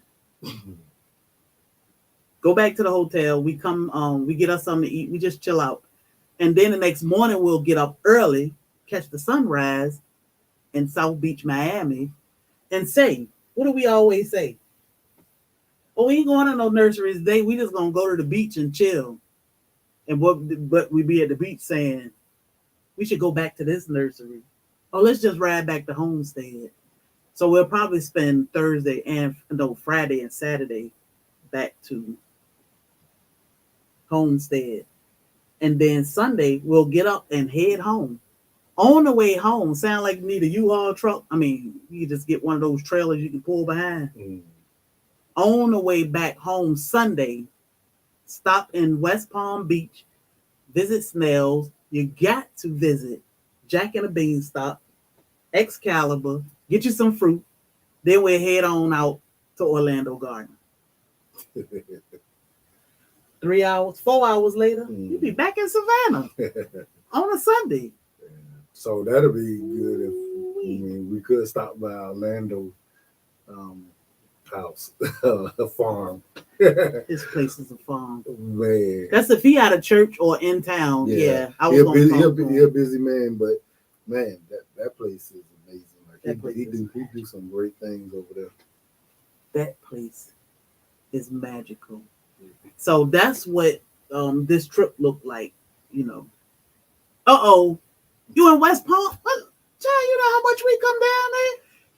Go back to the hotel. We come, we get us something to eat. We just chill out. And then the next morning, we'll get up early, catch the sunrise in South Beach, Miami, and say, what do we always say? Oh, we ain't going to no nurseries today. We just going to go to the beach and chill. And but we be at the beach saying, we should go back to this nursery. Oh, let's just ride back to Homestead. So we'll probably spend Friday and Saturday back to Homestead. And then Sunday, we'll get up and head home. On the way home, sound like you need a U-Haul truck. I mean, you just get one of those trailers you can pull behind. On the way back home Sunday, stop in West Palm Beach, visit Snell's. You got to visit Jack and the Beanstalk, Excalibur, get you some fruit. Then we'll head on out to Orlando Garden. 3 hours, 4 hours later, you'll be back in Savannah on a Sunday. So that'll be good if we could stop by Orlando house, a farm. This place is a farm. Man, that's if he out of church or in town. Yeah, I was he'll a busy man, but man, that place is amazing. Like he do some great things over there. That place is magical. So that's what this trip looked like. You in West Palm? What? Child, you know how much we come down there?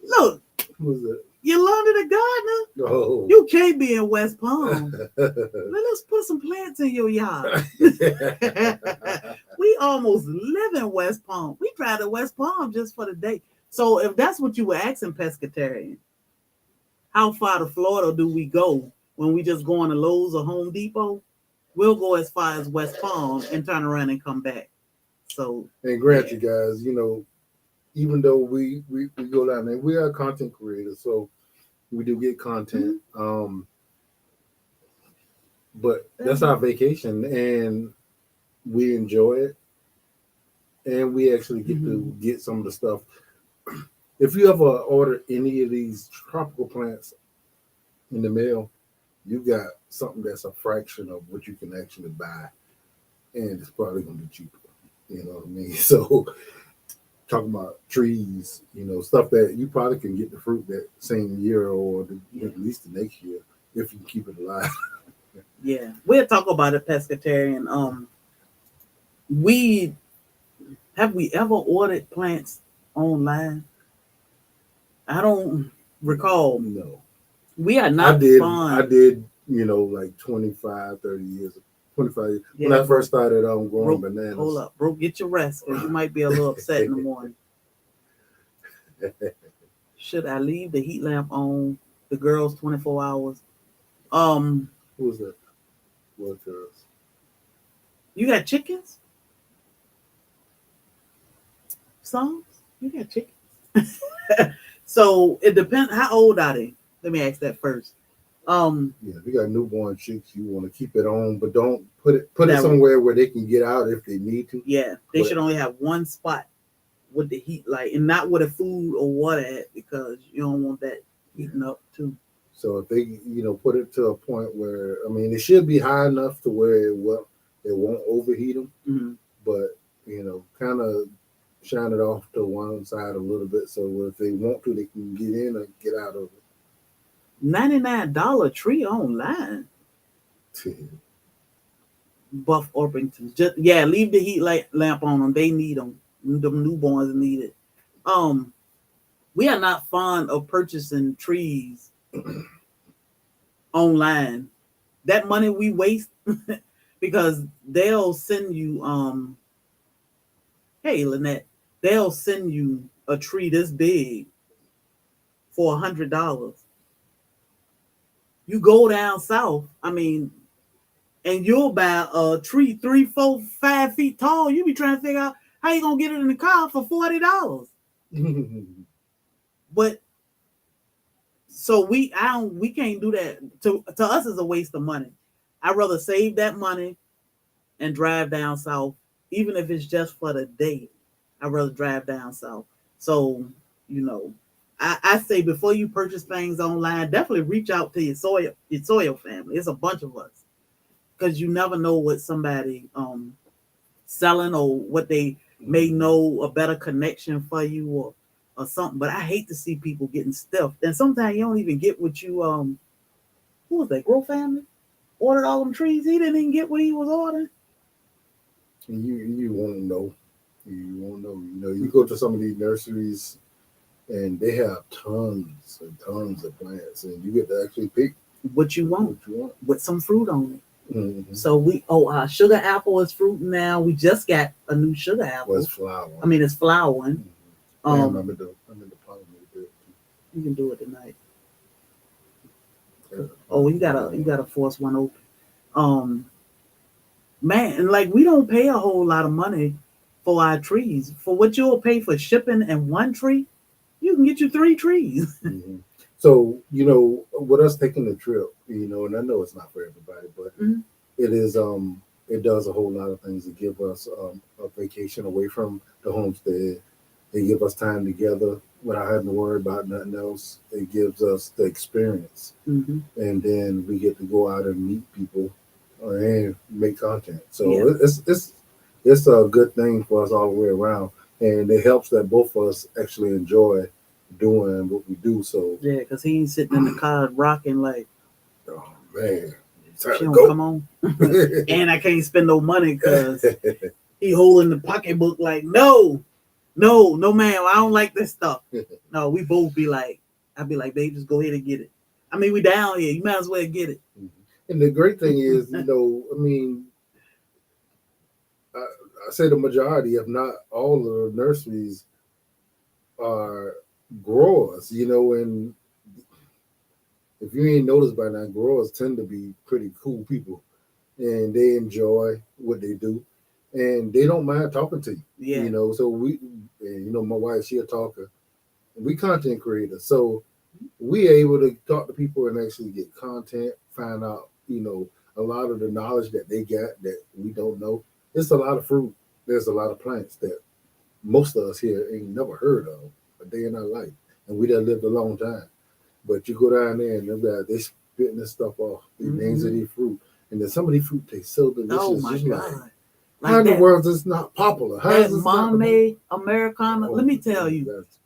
Look. Who's that? Yolanda the gardener. Oh. You can't be in West Palm. Let us put some plants in your yard. We almost live in West Palm. We tried to West Palm just for the day. So if that's what you were asking, pescatarian, how far to Florida do we go when we just go on to Lowe's or Home Depot? We'll go as far as West Palm and turn around and come back. So, and grant you guys, even though we go down there, we are content creators, so we do get content. But that's our vacation, and we enjoy it, and we actually get to get some of the stuff. If you ever order any of these tropical plants in the mail, you got something that's a fraction of what you can actually buy, and it's probably going to be cheaper. You know what I mean? So, talking about trees, stuff that you probably can get the fruit that same year or at least the next year if you can keep it alive. Yeah, we'll talk about it, pescatarian. We ever ordered plants online? I don't recall. No. We are not I did, like 25, 30 years, 25 years. Yeah, when I first started growing bananas. Hold up, bro, get your rest because you might be a little upset in the morning. Should I leave the heat lamp on? The girls 24 hours. Who's that? What girls? You got chickens? Songs? You got chickens? So it depends. How old are they? Let me ask that first. Yeah, if you got newborn chicks, you want to keep it on, but don't put it that somewhere where they can get out if they need to. yeah, they But should only have one spot with the heat light and not with the food or water at because you don't want that heating up too. so if they put it to a point where it should be high enough to where it won't overheat them, Mm-hmm. but kind of shine it off to one side a little bit so if they want to, they can get in or get out of $99 tree online. it. Buff Orpington. Just yeah, leave the heat light lamp on them. They need them. The newborns need it. Um, we are not fond of purchasing trees online. That money we waste because they'll send you hey Lynette, they'll send you a tree this big for $100. You go down south, and you'll buy a tree 3, 4, 5 feet tall. You be trying to figure out how you gonna get it in the car for $40. But so we can't do that. To us it's a waste of money. I'd rather save that money and drive down south, even if it's just for the day. I'd rather drive down south. So, you know, I say before you purchase things online, definitely reach out to your soil family. It's a bunch of us. Because you never know what somebody selling or what they may know a better connection for you or something. But I hate to see people getting stuffed. And sometimes you don't even get what you who was that? Grow Family ordered all them trees. He didn't even get what he was ordering. And you won't know. You won't know. You go to some of these nurseries and they have tons and tons of plants, and you get to actually pick What you want what you want. with some fruit on it. Mm-hmm. So our sugar apple is fruiting now. We just got a new sugar apple. Was flowering. It's flowering. I'm in the pollinator. You can do it tonight. Oh, you gotta force one open. Um, man, and like we don't pay a whole lot of money for our trees. For what you'll pay for shipping and one tree, you can get you 3 trees. Mm-hmm. So with us taking the trip, and I know it's not for everybody, but Mhm. it is. It does a whole lot of things to give us a vacation away from the homestead. It gives us time together without having to worry about nothing else. It gives us the experience, Mm-hmm. and then we get to go out and meet people and make content. Yeah, So it's a good thing for us all the way around, and it helps that both of us actually enjoy doing what we do. So, yeah, because he ain't sitting in the car rocking like oh man, time she to don't go. come on, and I can't spend no money because he holding the pocketbook like no, no, no, ma'am, I don't like this stuff. No, we both be like, I'd be like, babe, just go ahead and get it. We down here. You might as well get it. And the great thing is, I, I say the majority, if not all, of the nurseries are growers. And if you ain't noticed by now, growers tend to be pretty cool people, and they enjoy what they do, and they don't mind talking to you. Yeah. So my wife, she a talker, and we content creators, so we able to talk to people and actually get content, find out, a lot of the knowledge that they got that we don't know. It's a lot of fruit. There's a lot of plants that most of us here ain't never heard of a day in our life, and we done lived a long time. But you go down there and they spitting this stuff off, the names of these fruit, and then some of these fruit tastes so delicious. Oh my just god! How in the world is this not popular? How that is this Mame Americana? Let me tell you, that's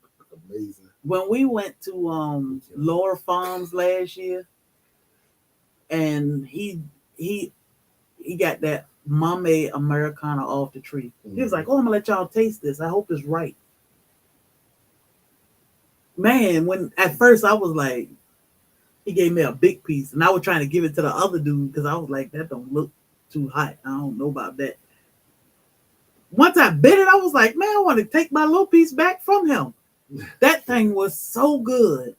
amazing. When we went to Lower Farms last year, and he got that Mame Americana off the tree. He was like, "Oh, I'm gonna let y'all taste this. I hope it's right." Man, when at first I was like, he gave me a big piece, and I was trying to give it to the other dude because I was like, that don't look too hot. I don't know about that. Once I bit it, I was like, man, I want to take my little piece back from him. That thing was so good.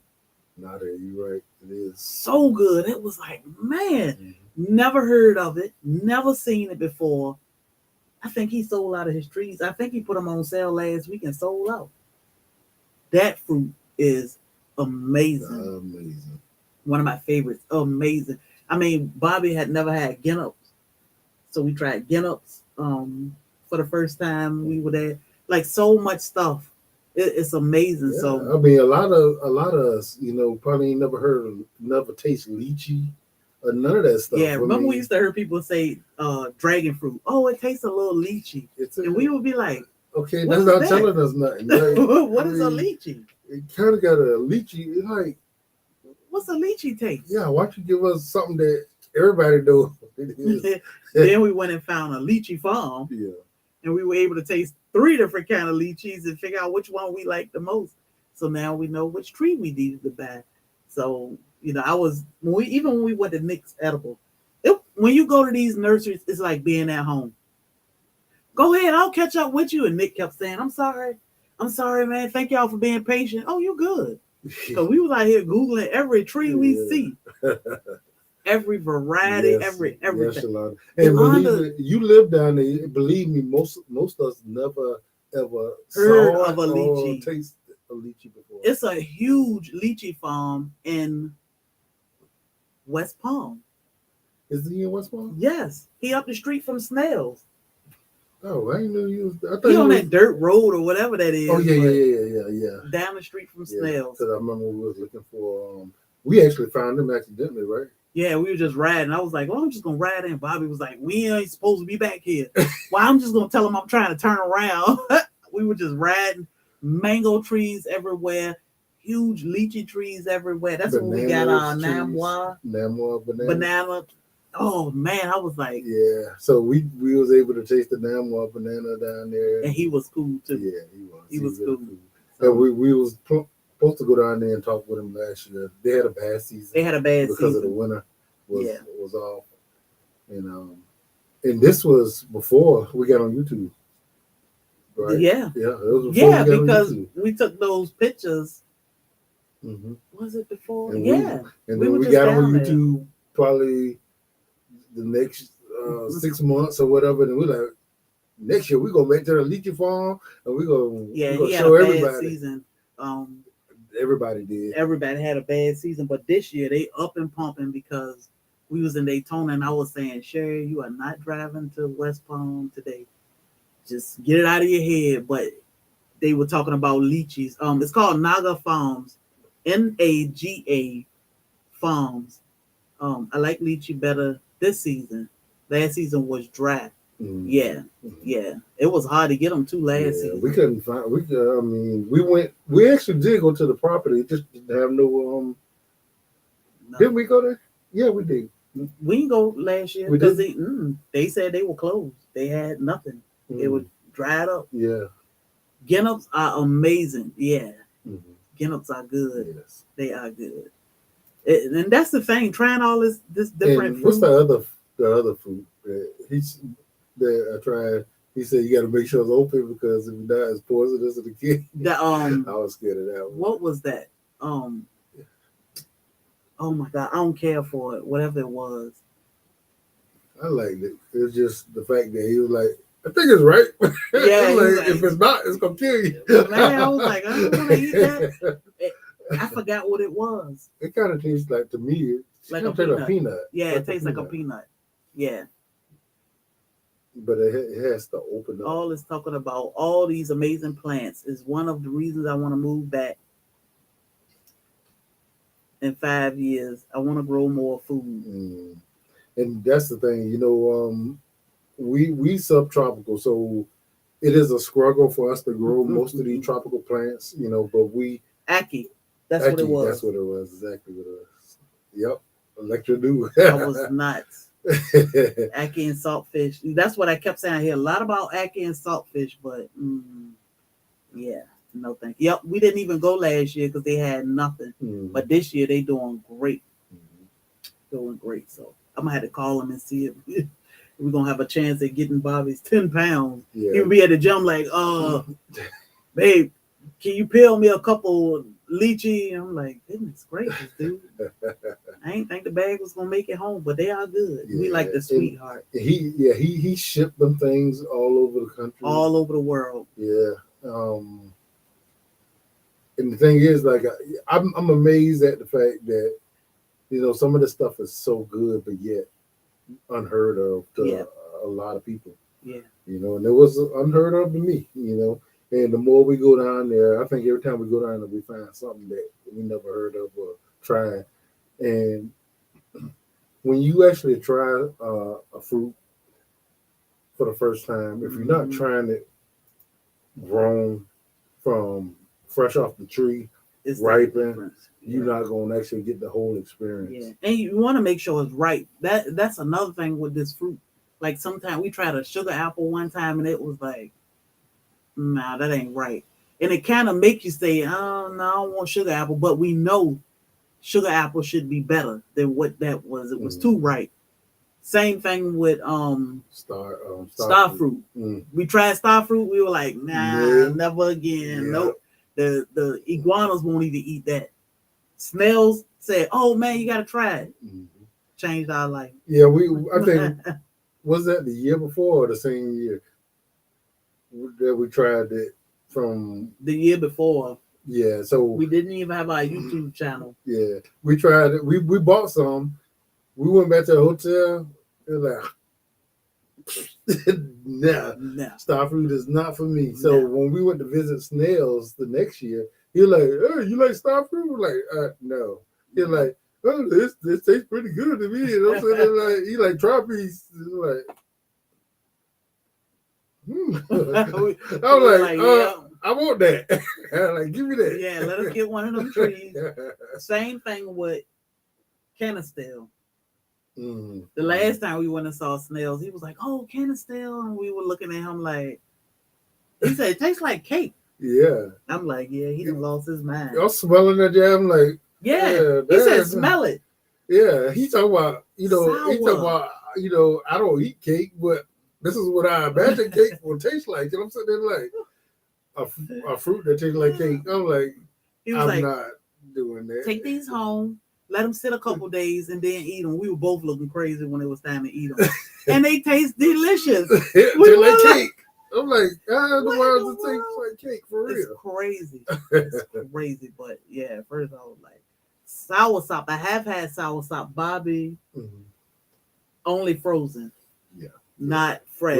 Not that you right. It is so good. It was like, man, never heard of it, never seen it before. I think he sold out of his trees. I think he put them on sale last week and sold out. That fruit is amazing. Amazing. One of my favorites. Amazing. I mean, Bobby had never had Guinness, so we tried Guinness for the first time. We were there. Like so much stuff. It's amazing. Yeah, So I mean, a lot of us, probably ain't never heard of, never taste lychee or none of that stuff. yeah, I remember we mean, used to hear people say dragon fruit. Oh, it tastes a little lychee. it's And we would be like, okay. what That's is not that? telling us nothing. Like, I What is a mean, lychee? it kind of got a lychee. It's like, What's a lychee taste? yeah, why don't you give us something that everybody knows what it is? Then we went and found a lychee farm, Yeah. and we were able to taste 3 different kind of lychees and figure out which one we liked the most. So now we know which tree we needed to buy. So I was when we went to Nick's Edible. When you go to these nurseries, it's like being at home. Go ahead, I'll catch up with you. And Nick kept saying, I'm sorry, man. Thank y'all for being patient. Oh, you good. Because we was out here Googling every tree we see. Every variety, Yes, everything. yes, Shalonda. And believe Yolanda me, you live down there. Believe me, most of us never ever heard saw of it a or lychee. tasted a lychee before. It's a huge lychee farm in West Palm. Is he in West Palm? Yes, he up the street from Snails. Oh, I didn't know you was. I thought He you on was. that dirt road or whatever that is. Oh yeah. Down the street from Yeah, Snails. because I remember we was looking for. We actually found him accidentally, right? Yeah, we were just riding. I was like, well, I'm just gonna ride in. Bobby was like, we ain't supposed to be back here. Well, I'm just gonna tell him I'm trying to turn around. We were just riding, mango trees everywhere, huge lychee trees everywhere. That's when we got our Namwa banana. Oh man, I was like, yeah. So we was able to taste the Namwa banana down there, and he was cool too. Yeah, he was. He was cool. So, and we was supposed to go down there and talk with him last year. They had a bad season. They had a bad because season of the winter was off, and this was before we got on YouTube. Right? Yeah. Yeah. It was before we got because on YouTube. we took those pictures. Mm-hmm. Was it before? And yeah. And then we got on YouTube probably the next 6 months or whatever. And we're like, next year we're gonna make to the lychee farm and we're gonna show everybody. Season. Everybody did. Everybody had a bad season, but this year they up and pumping because we was in Daytona and I was saying, Sherry, you are not driving to West Palm today. Just get it out of your head. But they were talking about lychees. It's called Naga Farms, Naga Farms. I like lychee better this season. Last season was dry. Mm-hmm. Yeah. It was hard to get them too last season. We couldn't find. I mean, we went. We actually did go to the property. Just didn't have no. Didn't we go there? Yeah, we did. We didn't go last year because they said they were closed. They had nothing. It was dried up. Yeah. Guineas are amazing. Yeah. Mm-hmm. Guineas are good. Yes. They are good. And that's the thing. Trying all this different. And what's the other fruit that I tried? He said you got to make sure it's open because if not, it's poisonous to the kid. I was scared of that one. What was that? Oh my God, I don't care for it. Whatever it was. I liked it. It's just the fact that he was like, I think it's right. Yeah. Like, if it's not, it's gonna kill you. Man, I was like, I don't want to eat that. I forgot what it was. It kind of tastes like, to me, like a peanut. Yeah, it tastes like a peanut. Yeah. But it has to open up. All is talking about all these amazing plants is one of the reasons I want to move back in 5 years. I want to grow more food. And that's the thing, we subtropical, so it is a struggle for us to grow most of these tropical plants, but we Aki. That's what it was. That's what it was. Exactly what it was. Yep. Electro do. I was nuts. Ackee and saltfish. That's what I kept saying. I hear a lot about ackee and saltfish, but yeah, no thank you. Yep, we didn't even go last year because they had nothing. But this year they doing great. Doing great. So I'm gonna have to call them and see if we're gonna have a chance at getting Bobby's 10 pounds. Yeah. He'll be at the gym like, babe, can you peel me a couple lychee? I'm like, goodness gracious, dude. I ain't think the bag was gonna make it home, but they are good. Yeah, we like the sweetheart. He shipped them things all over the country, all over the world. Yeah. And the thing is, like, I'm amazed at the fact that some of this stuff is so good, but yet unheard of Yeah, to a lot of people. yeah, And it was unheard of to me. And the more we go down there, I think every time we go down there, we find something that we never heard of or tried. And when you actually try a fruit for the first time, if you're not mhm. trying it grown from fresh off the tree, It's the ripen, difference. you're Yeah. not going to actually get the whole Yeah, experience. and you want to make sure it's right. That's another thing with this fruit. Like sometimes we tried a sugar apple one time, and it was like, nah, that ain't right. And it kind of make you say, oh no, I don't want sugar apple. But we know sugar apple should be better than what that was. It was too Mm. ripe. Same thing with Star star fruit. fruit. Mm. We tried star fruit. We were like, nah, No. never again. Yeah. Nope. The iguanas won't even eat that. Snails said, oh man, you got to try it. Mm. Changed our life. Yeah, I think, was that the year before or the same year that we tried it from? The year before, Yeah, so we didn't even have our YouTube channel. yeah, we tried it. We bought some. We went back to the hotel. It was like, nah, No, star fruit is not for me. So no. when we went to visit Snails the next year, he was like, "Oh, you like star fruit?" We're like, no. He was like, "Oh, this tastes pretty good to me." And I'm sitting there like, he like, "Try a piece." Like, we, I was like, yeah, I want that. Like, give me that. yeah. Let us get one of them trees. Same thing with Canistell. Mm. The last time we went and saw snails, he was like, "Oh, Canistell," and we were looking at him like, he said, "It tastes like cake." Yeah. I'm like, "Yeah, he done lost his mind." Y'all smelling that jam like, Yeah, he said, "Smell it." yeah. He talking about, he talking Sour. about, I don't eat cake, but this is what I imagine cake will taste like. And I'm sitting there like, a fruit that tastes like cake. I'm like, He was I'm like, not doing that. "Take these home, let them sit a couple days, and then eat them." We were both looking crazy when it was time to eat them, and they taste delicious. They like cake. I'm like, the What world in the just tastes world? like cake for It's real. crazy. It's crazy. But yeah, at first I was like, soursop. I have had soursop, Bobby, Mhm. only frozen. Yeah. Not fresh.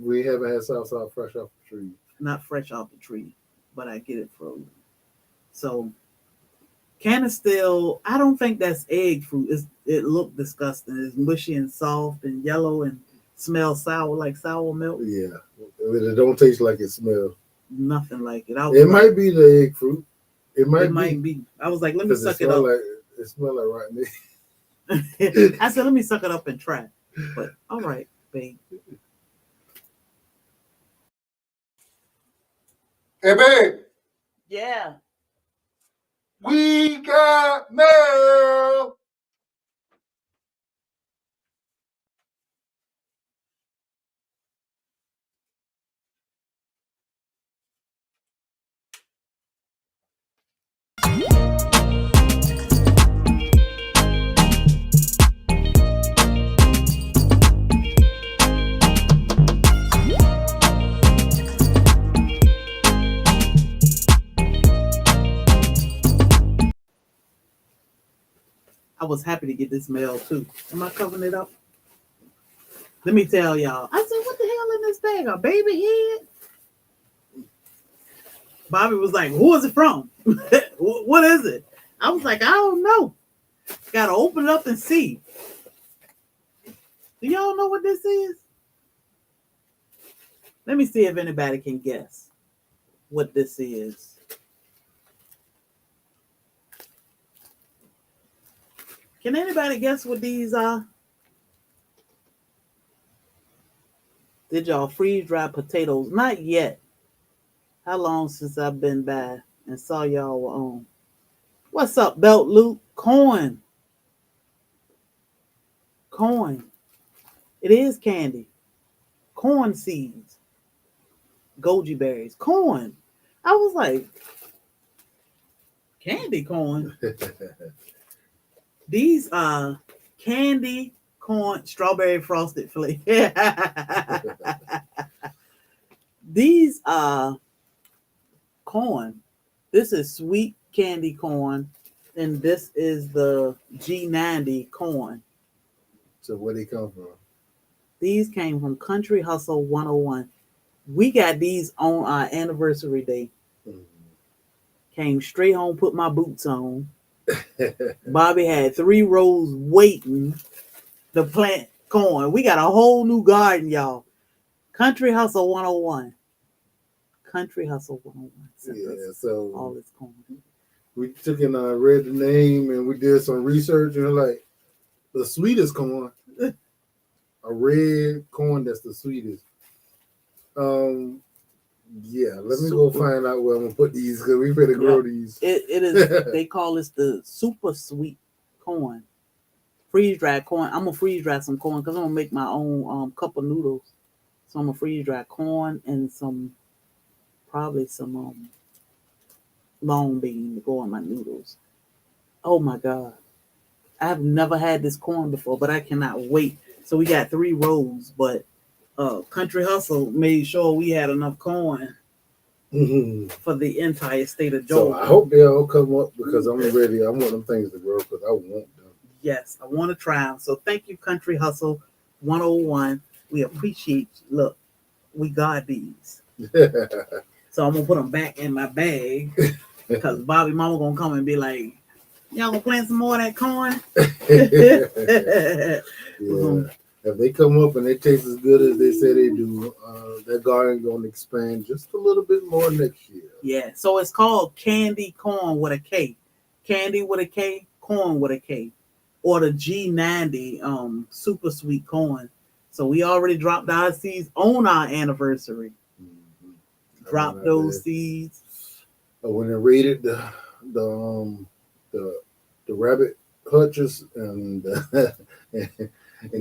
We haven't had salsa fresh off the tree. Not fresh off the tree, but I get it frozen. So Canistell, I don't think that's egg fruit. It looked disgusting. It's mushy and soft and yellow and smells sour like sour milk. Yeah. It don't taste like it smells. Nothing like it. It might be the egg fruit. It might be. I was like, let me because suck it up. It smells like rotten egg. I said, let me suck it up and try. But all right, babe. Hey, babe. Yeah. We got mail. I was happy to get this mail too. Am I covering it up? Let me tell y'all. I said, what the hell in this bag? A baby head? Bobby was like, who is it from? What is it? I was like, I don't know. Gotta open it up and see. Do y'all know what this is? Let me see if anybody can guess what this is. Can anybody guess what these are? Did y'all freeze dry potatoes? Not yet. How long since I've been by and saw y'all were on? What's up, Belt Luke? Corn. Corn. It is candy. Corn seeds. Goji berries. Corn. I was like, candy corn. These are candy corn, strawberry frosted flakes. These are corn. This is sweet candy corn. And this is the G90 corn. So where they come from? These came from Country Hustle 101. We got these on our anniversary day. Mm. Came straight home, put my boots on. Bobby had 3 rows waiting to plant corn. We got a whole new garden, y'all. Country Hustle 101. Country Hustle 101. Yeah, so all this corn. We took and read the name and we did some research and like the sweetest corn, a red corn that's the sweetest. Yeah, let me go find out where I'm gonna put these because we better grow these. It is. They call this the super sweet corn, freeze dried corn. I'm gonna freeze dry some corn because I'm gonna make my own cup of noodles. So I'm gonna freeze dry corn and probably some long bean to go on my noodles. Oh my God, I've never had this corn before, but I cannot wait. So we got 3 rows, but Country Hustle made sure we had enough corn for the entire state of Georgia. So I hope they all come up because I'm ready. I want them things to grow because I want them. Yes, I want to try them. So thank you, Country Hustle 101. We appreciate you. Look, we got these. So I'm going to put them back in my bag because Bobby Mama going to come and be like, y'all going to plant some more of that corn? Yeah. If they come up and they taste as good as they say they do, that garden going to expand just a little bit more next year. Yeah, so it's called candy corn with a K. Candy with a K, corn with a K. Or the G90 super sweet corn. So we already dropped our seeds on our anniversary. Mm-hmm. Dropped those seeds. When they raided the rabbit hutches and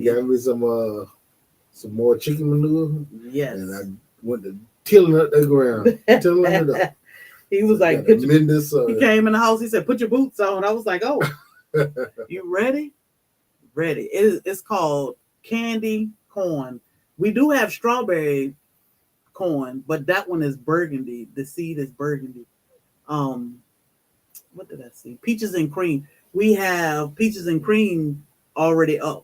got me some more chicken manure. Yes. And I went to tilling up the ground, tilling it up. He was like, he came in the house. He said, "Put your boots on." I was like, "Oh, you ready?" Ready. It's called candy corn. We do have strawberry corn, but that one is burgundy. The seed is burgundy. What did I see? Peaches and cream. We have peaches and cream already up.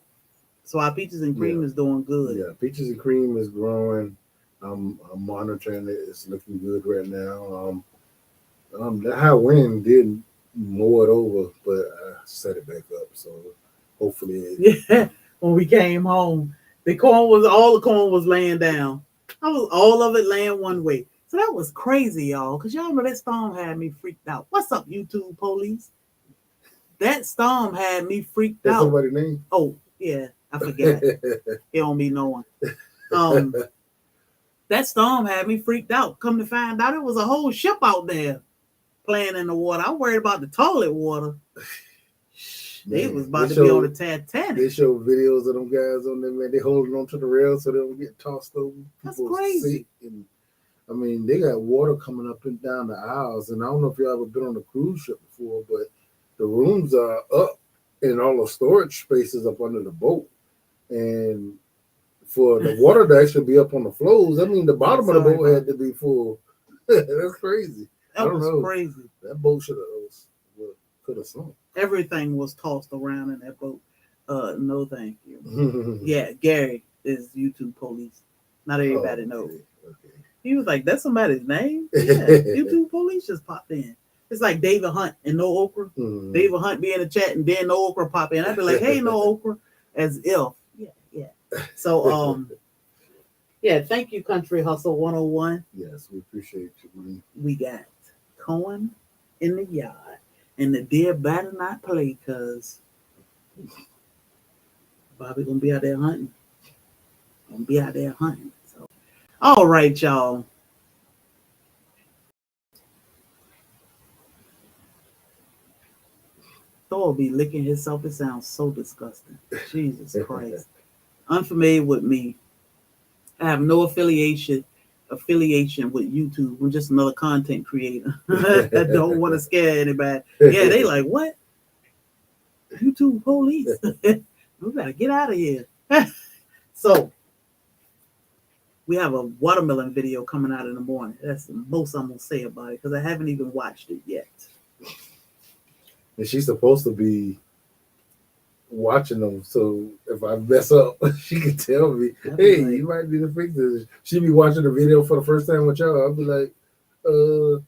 So our peaches and cream is doing good. Yeah, peaches and cream is growing. I'm monitoring it. It's looking good right now. The high wind did mow it over, but I set it back up. So hopefully, when we came home, all the corn was laying down. All of it laying one way. So that was crazy, y'all. Because y'all remember that storm had me freaked out. What's up, YouTube police? That storm had me freaked out. Somebody's name? Oh, yeah. I forgot. It don't be no one. That storm had me freaked out. Come to find out, it was a whole ship out there playing in the water. I'm worried about the toilet water. They was about to be on the Titanic. They show videos of them guys on there, man. They holding on to the rail so they don't get tossed over. That's crazy. And, I mean, they got water coming up and down the aisles. And I don't know if y'all ever been on a cruise ship before, but the rooms are up and all the storage spaces up under the boat. And for the water to actually be up on the floors, I mean, the bottom of the boat had to be full. That's crazy. That was crazy. That boat could have sunk. Everything was tossed around in that boat. No, thank you. Yeah, Gary is YouTube police. Not everybody knows. Okay. He was like, "That's somebody's name." Yeah, YouTube police just popped in. It's like David Hunt and No Okra. Mm-hmm. David Hunt be in the chat and then No Okra pop in. I'd be like, "Hey, No Okra," as if. Yeah. So yeah, thank you, Country Hustle 101. Yes, we appreciate you, man. We got corn in the yard. And the deer better not play because Bobby gonna be out there hunting. So, all right, y'all. Thor be licking himself. It sounds so disgusting. Jesus Christ. Unfamiliar with me. I have no affiliation with YouTube. I'm just another content creator. I don't want to scare anybody. Yeah, they like, what? YouTube police. We gotta get out of here. So we have a watermelon video coming out in the morning. That's the most I'm gonna say about it because I haven't even watched it yet. and she's supposed to be watching them. So if I mess up, she can tell me, "Hey, like, you might need to fix this." She be watching the video for the first time with y'all. I'll be like, and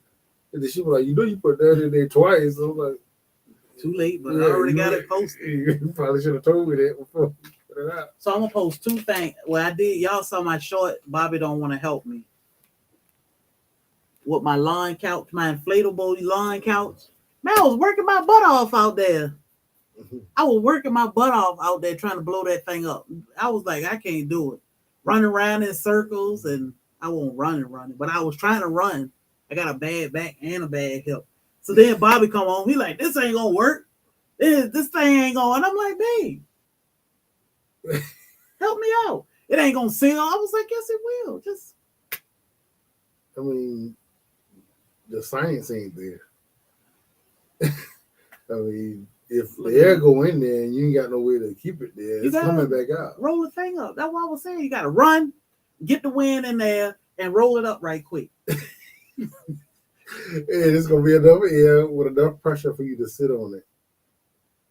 then she be like, you put that in there twice. I'm like, too late, but I already got it posted. You probably should have told me that before you put it out. So I'm gonna post 2 things. Well, I did. Y'all saw my short. Bobby don't want to help me with my lawn couch, my inflatable lawn couch. Man, I was working my butt off out there. I was working my butt off out there trying to blow that thing up. I was like, I can't do it. Running around in circles, and I won't running, but I was trying to run. I got a bad back and a bad hip. So then Bobby come on. He like, this ain't gonna work. This thing ain't going. I'm like, babe, help me out. It ain't gonna seal. I was like, yes, it will. Just, I mean, the science ain't there. I mean, if the air go in there and you ain't got no way to keep it there, it's coming back out. Roll the thing up. That's what I was saying. You gotta run, get the wind in there, and roll it up right quick. And it's gonna be enough air with enough pressure for you to sit on it.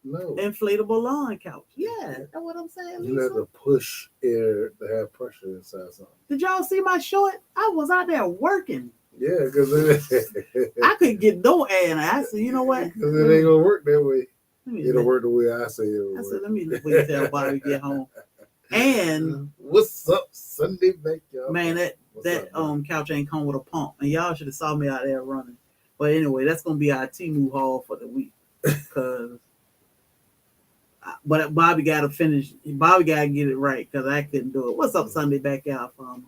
No. Inflatable lawn couch. Yeah, that's what I'm saying. You have to push air to have pressure inside something. Did y'all see my short? I was out there working. Yeah, because I couldn't get no air. And I said, you know what? Because it ain't gonna work that way. It'll work the way I say it'll work. I said, let me wait till Bobby get home. And what's up, Sunday back, y'all? Man, that couch ain't come with a pump, and y'all should have saw me out there running. But anyway, that's gonna be our Temu haul for the week. But Bobby got to finish. Bobby got to get it right because I couldn't do it. What's up, Sunday backyard farmer?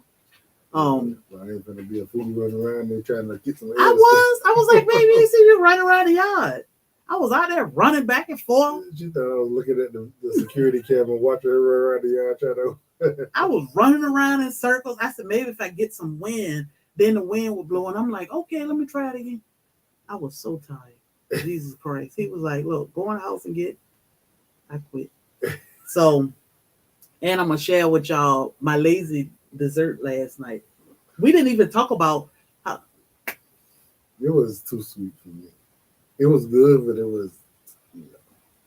I ain't gonna be a fool running around there trying to get some. I was like, baby, you see me running around the yard. I was out there running back and forth. She thought I was looking at the security camera, watching her run around the yard trying to. I was running around in circles. I said, maybe if I get some wind, then the wind would blow. And I'm like, okay, let me try it again. I was so tired. Jesus Christ. He was like, look, go in the house and get. I quit. So, and I'm going to share with y'all my lazy dessert last night. We didn't even talk about how. It was too sweet for me. It was good, but it was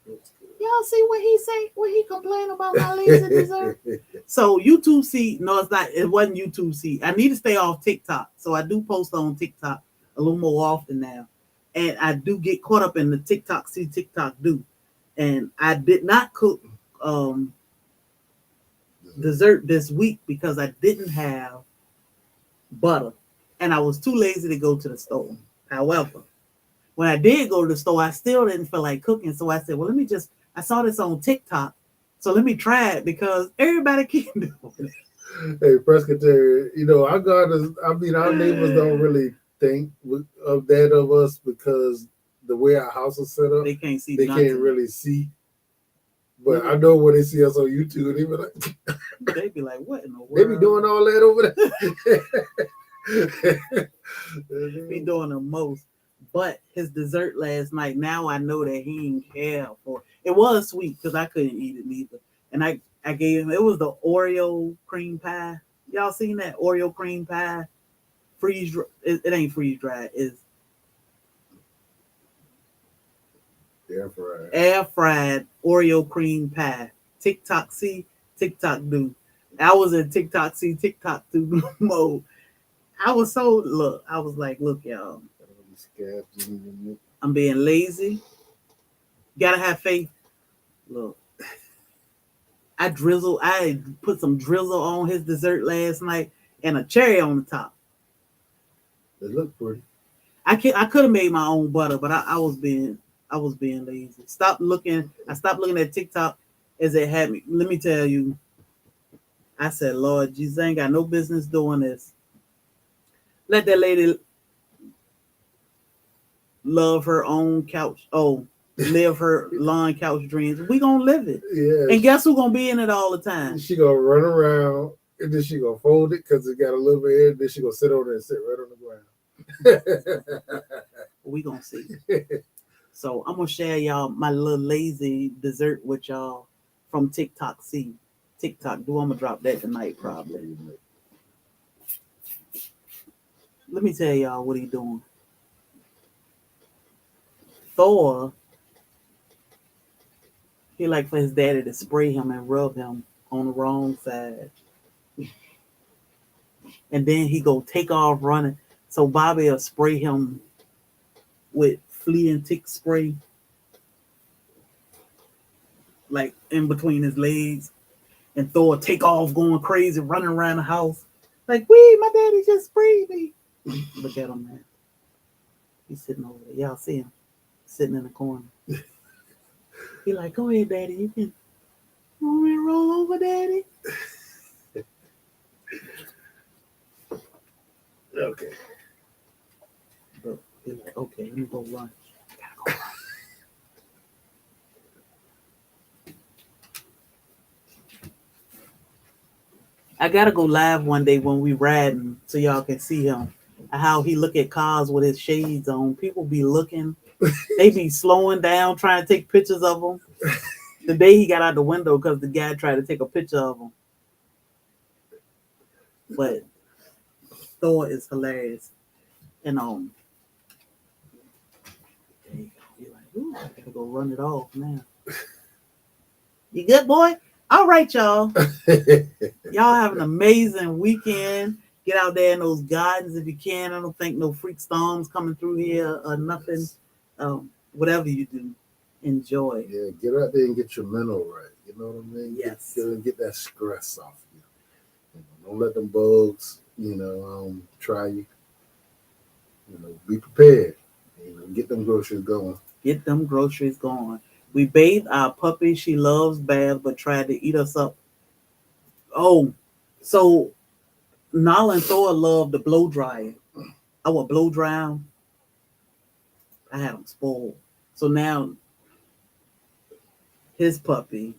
good. Y'all see what he say? What he complained about my lazy dessert? So YouTube see, no, it's not. It wasn't YouTube see. I need to stay off TikTok. So I do post on TikTok a little more often now. And I do get caught up in the TikTok see, TikTok do. And I did not cook dessert this week because I didn't have butter. And I was too lazy to go to the store. However, when I did go to the store, I still didn't feel like cooking. So I said, well, I saw this on TikTok. So let me try it because everybody can do it. Hey, Presbyterian, our gardeners, our neighbors don't really think of that of us because the way our house is set up, they can't see. They can't really see. But I know when they see us on YouTube, they be like, they be like, what in the world? They be doing all that over there. They be doing the most. But his dessert last night, now I know that he didn't care for it. It was sweet because I couldn't eat it neither. And I gave him, it was the Oreo cream pie. Y'all seen that Oreo cream pie? It ain't freeze dried. It's air fried Oreo cream pie. TikTok see, TikTok do. I was in TikTok see, TikTok do mode. I was like, look, y'all. I'm being lazy. Gotta have faith. Look. I put some drizzle on his dessert last night and a cherry on the top. It looked pretty. I could have made my own butter, but I was being lazy. I stopped looking at TikTok as it had me. Let me tell you, I said, Lord Jesus, I ain't got no business doing this. Let that lady love her own couch. Oh, live her lawn couch dreams. We gonna live it. Yeah. And guess who's gonna be in it all the time? She gonna run around and then she gonna fold it because it got a little bit air. Then she gonna sit on it and sit right on the ground. We gonna see. So I'm gonna share y'all my little lazy dessert with y'all from TikTok. See, TikTok do. I'm gonna drop that tonight probably. Let me tell y'all what he doing. Thor He like for his daddy to spray him and rub him on the wrong side, and then he go take off running. So Bobby will spray him with flea and tick spray, like in between his legs, and Thor take off going crazy, running around the house. Like, wee, my daddy just sprayed me. Look at him, man. He's sitting over there. Y'all see him sitting in the corner. He like, go ahead, daddy. You want me to roll over, daddy? Okay. But he's like, okay, let me go run. Gotta go run. I gotta go live one day when we riding so y'all can see him. How he look at cars with his shades on. People be looking. They be slowing down, trying to take pictures of him. The day he got out the window because the guy tried to take a picture of him. But Thor is hilarious. And there you go. You're like, ooh, I gotta go run it off now. You good, boy? All right, y'all. Y'all have an amazing weekend. Get out there in those gardens if you can. I don't think no freak storms coming through here or nothing. Whatever you do, enjoy. Yeah, get out there and get your mental right. You know what I mean? Yes. Get that stress off you. Don't let them bugs, try you. Be prepared. Get them groceries going. Get them groceries going. We bathed our puppy. She loves baths, but tried to eat us up. Oh, so Nala and Thor love the blow dryer. I would blow dry them. I had them spoiled. So now his puppy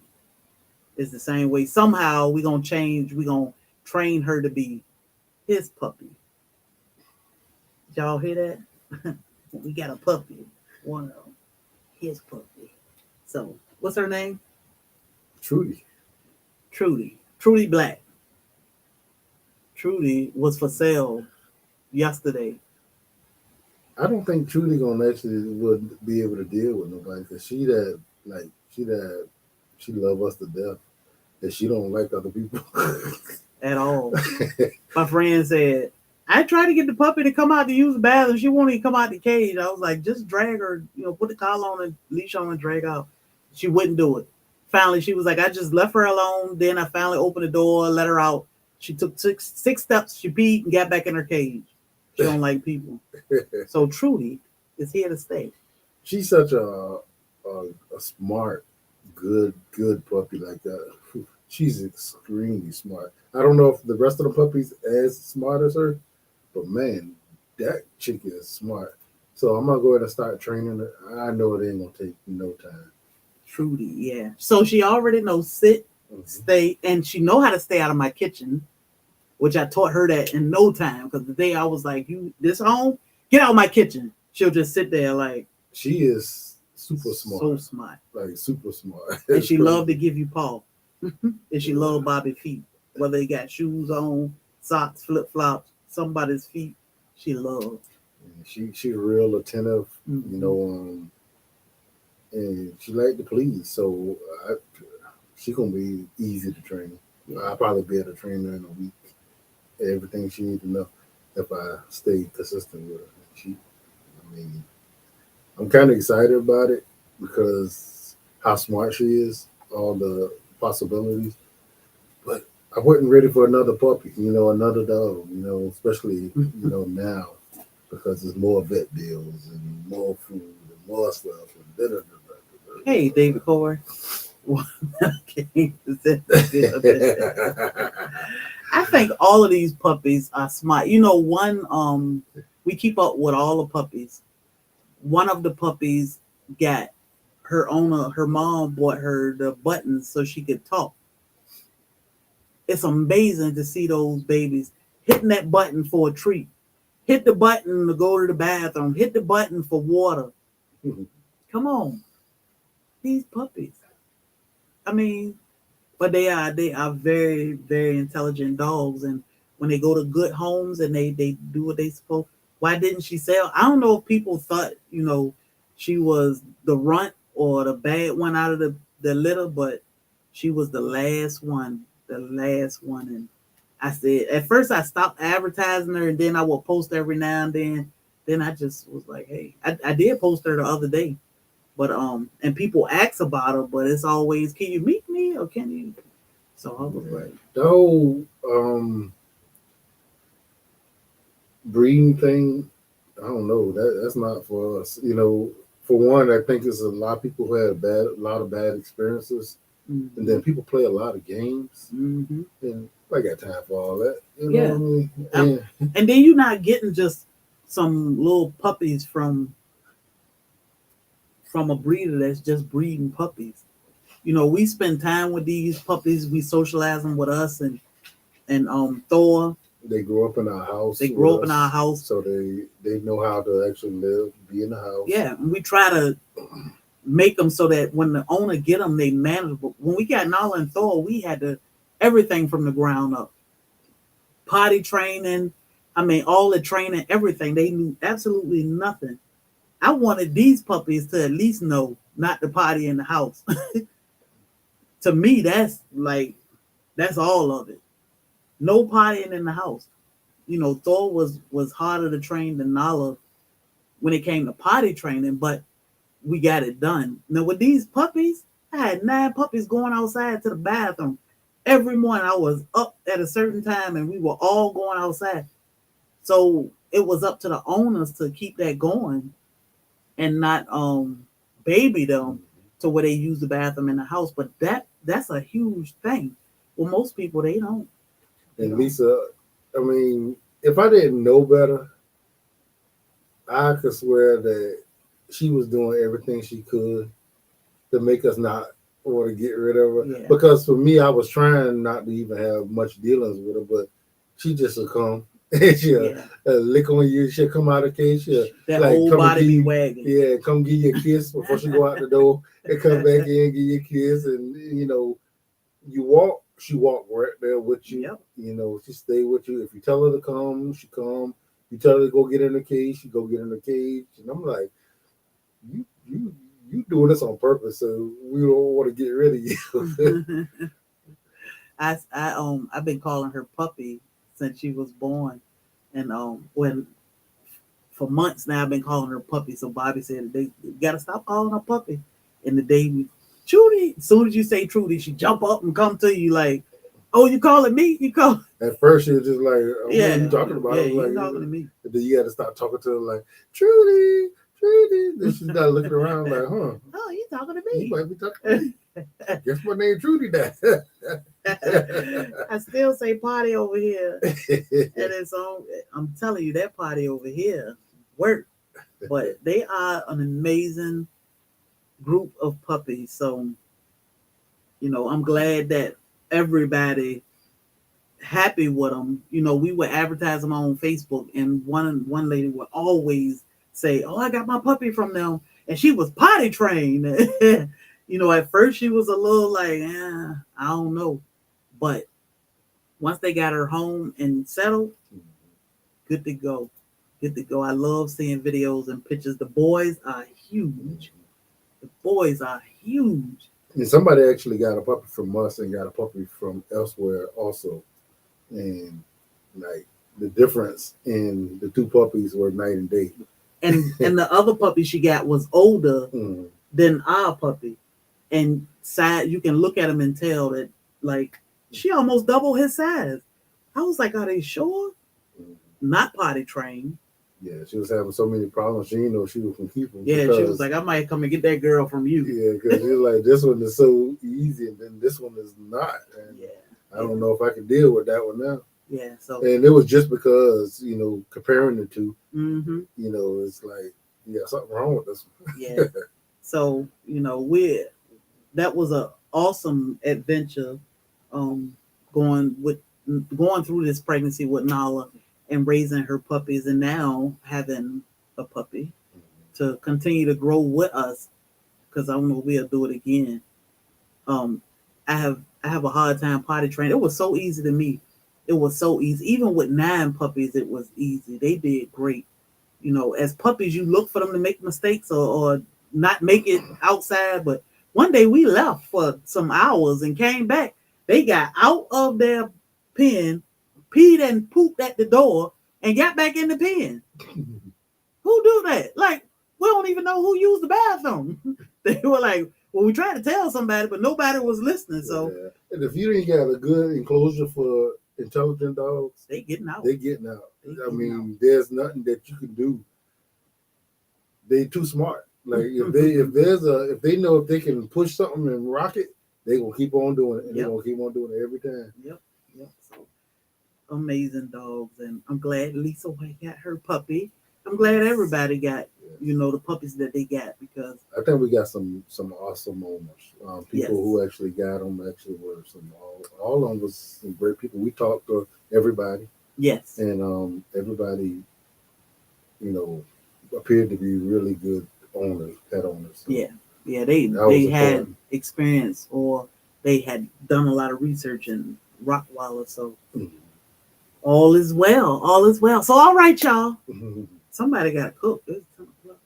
is the same way. Somehow we're going to change. We're going to train her to be his puppy. Did y'all hear that? We got a puppy. One of them. His puppy. So what's her name? Trudy. Trudy Black. Trudy was for sale yesterday. I don't think Trudy gonna actually would be able to deal with nobody because she love us to death and she don't like other people At all. My friend said, I tried to get the puppy to come out to use the bathroom. She won't even come out the cage. I was like, just drag her, put the collar on and leash on and drag out. She wouldn't do it. Finally, she was like, I just left her alone. Then I finally opened the door, let her out. She took six steps. She peed and got back in her cage. She don't like people. So Trudy is here to stay. She's such a smart, good puppy like that. She's extremely smart. I don't know if the rest of the puppies as smart as her, but man, that chick is smart. So I'm gonna go ahead and start training her. I know it ain't gonna take no time. Trudy, yeah. So she already knows sit, stay, and she know how to stay out of my kitchen, which I taught her that in no time. Because the day I was like, "You this home? Get out of my kitchen." She'll just sit there like she is super smart. So smart, like super smart. And she loved to give you paw, and she loved Bobby feet, whether he got shoes on, socks, flip flops, somebody's feet. She loved. She real attentive, and she like to please. So she gonna be easy to train. I'll probably be able to train her in a week. Everything she need to know if I stay consistent with her. I'm kind of excited about it because how smart she is, all the possibilities. But I wasn't ready for another puppy, another dog, especially now because there's more vet bills and more food and more stuff. And Hey, David Corey. I think all of these puppies are smart. One we keep up with all the puppies. One of the puppies got her owner, her mom bought her the buttons so she could talk. It's amazing to see those babies hitting that button for a treat. Hit the button to go to the bathroom. Hit the button for water. Come on. These puppies. I mean, but they are very, very intelligent dogs. And when they go to good homes and they do what they supposed, why didn't she sell? I don't know if people thought, she was the runt or the bad one out of the the litter, but she was the last one. The last one. And I said, at first I stopped advertising her, and then I would post every now and then. Then I just was like, hey, I did post her the other day. But and people ask about her, but it's always, can you meet me or can you? So I was like, the whole breeding thing. I don't know. That's not for us. For one, I think there's a lot of people who had a lot of bad experiences, mm-hmm. and then people play a lot of games. Mm-hmm. And I got time for all that. You Yeah. know what I mean? And then you're not getting just some little puppies from a breeder that's just breeding puppies. We spend time with these puppies. We socialize them with us, and Thor. They grow up in our house. They grow up in our house, so they know how to actually live, be in the house. Yeah, and we try to make them so that when the owner get them, they manageable. When we got Nala and Thor, we had to everything from the ground up. Potty training, I mean, all the training, everything. They knew absolutely nothing. I wanted these puppies to at least know not to potty in the house. To me, that's all of it. No pottying in the house. Thor was harder to train than Nala when it came to potty training, but we got it done. Now with these puppies, I had 9 puppies going outside to the bathroom. Every morning I was up at a certain time and we were all going outside. So it was up to the owners to keep that going and not baby them to where they use the bathroom in the house. But that's a huge thing. Well, most people, they don't. And Lisa, I mean, if I didn't know better, I could swear that she was doing everything she could to make us not want to get rid of her. Yeah. Because for me, I was trying not to even have much dealings with her, but she just would come and she'll lick on you. She'll come out of the cage. That whole body be wagging. Yeah, come give you a kiss before she go out the door and come back in, give you a kiss. And, you walk, she walk right there with you. Yep. She stay with you. If you tell her to come, she come. You tell her to go get in the cage, she go get in the cage. And I'm like, you doing this on purpose, so we don't want to get rid of you. I've been calling her puppy since she was born, and when for months now I've been calling her puppy. So Bobby said they gotta stop calling her puppy. And the day Trudy, as soon as you say Trudy, she jump up and come to you like, oh, you calling me? You call? At first she was just like, what are you talking about? Yeah, you talking to me. And then you got to start talking to her like, Trudy. Then she's not looking around like, huh? Oh, you talking to me? You might be talking to me. Guess my name Trudy now. I still say potty over here, and it's on. I'm telling you, that potty over here work, but they are an amazing group of puppies. So, I'm glad that everybody happy with them. We would advertise them on Facebook, and one lady would always say, "Oh, I got my puppy from them," and she was potty trained. At first she was a little like, I don't know, but once they got her home and settled, good to go. Good to go. I love seeing videos and pictures. The boys are huge. And somebody actually got a puppy from us and got a puppy from elsewhere also. And like the difference in the two puppies were night and day. And the other puppy she got was older than our puppy. And you can look at him and tell that like she almost double his size. I was like, are they sure? Not potty trained. Yeah, she was having so many problems. She didn't know she was going to keep them. Yeah, she was like, I might come and get that girl from you. Yeah, because you're like, this one is so easy, and then this one is not. And I don't know if I can deal with that one now. Yeah, so and it was just because comparing the two, it's like something wrong with this one. Yeah, so that was a awesome adventure, going through this pregnancy with Nala and raising her puppies, and now having a puppy to continue to grow with us, because I don't know if we'll do it again. I have a hard time potty training. It was so easy to me. It was so easy. Even with 9 puppies, it was easy. They did great. As puppies, you look for them to make mistakes or not make it outside, but One day we left for some hours and came back. They got out of their pen, peed and pooped at the door, and got back in the pen. Who do that? Like, we don't even know who used the bathroom. They were like, well, we tried to tell somebody, but nobody was listening. So Yeah. And if you ain't got a good enclosure for intelligent dogs, they getting out. they getting out. They I getting mean, there's nothing that you can do. They too smart. Like if they know if they can push something and rock it, they gonna keep on doing it, and Yep. they gonna keep on doing it every time. Yep. So amazing dogs, and I'm glad Lisa White got her puppy. I'm glad everybody got, the puppies that they got, because I think we got some awesome owners. People Yes. who actually got them actually were some all of them was some great people. We talked to everybody, yes, and everybody, appeared to be really good owners, pet owners. So yeah, that they was had important. experience, or they had done a lot of research in Rottweiler. So Mhm. all is well, all is well. So all right, y'all. Mhm. Somebody got to cook. It's 10 o'clock.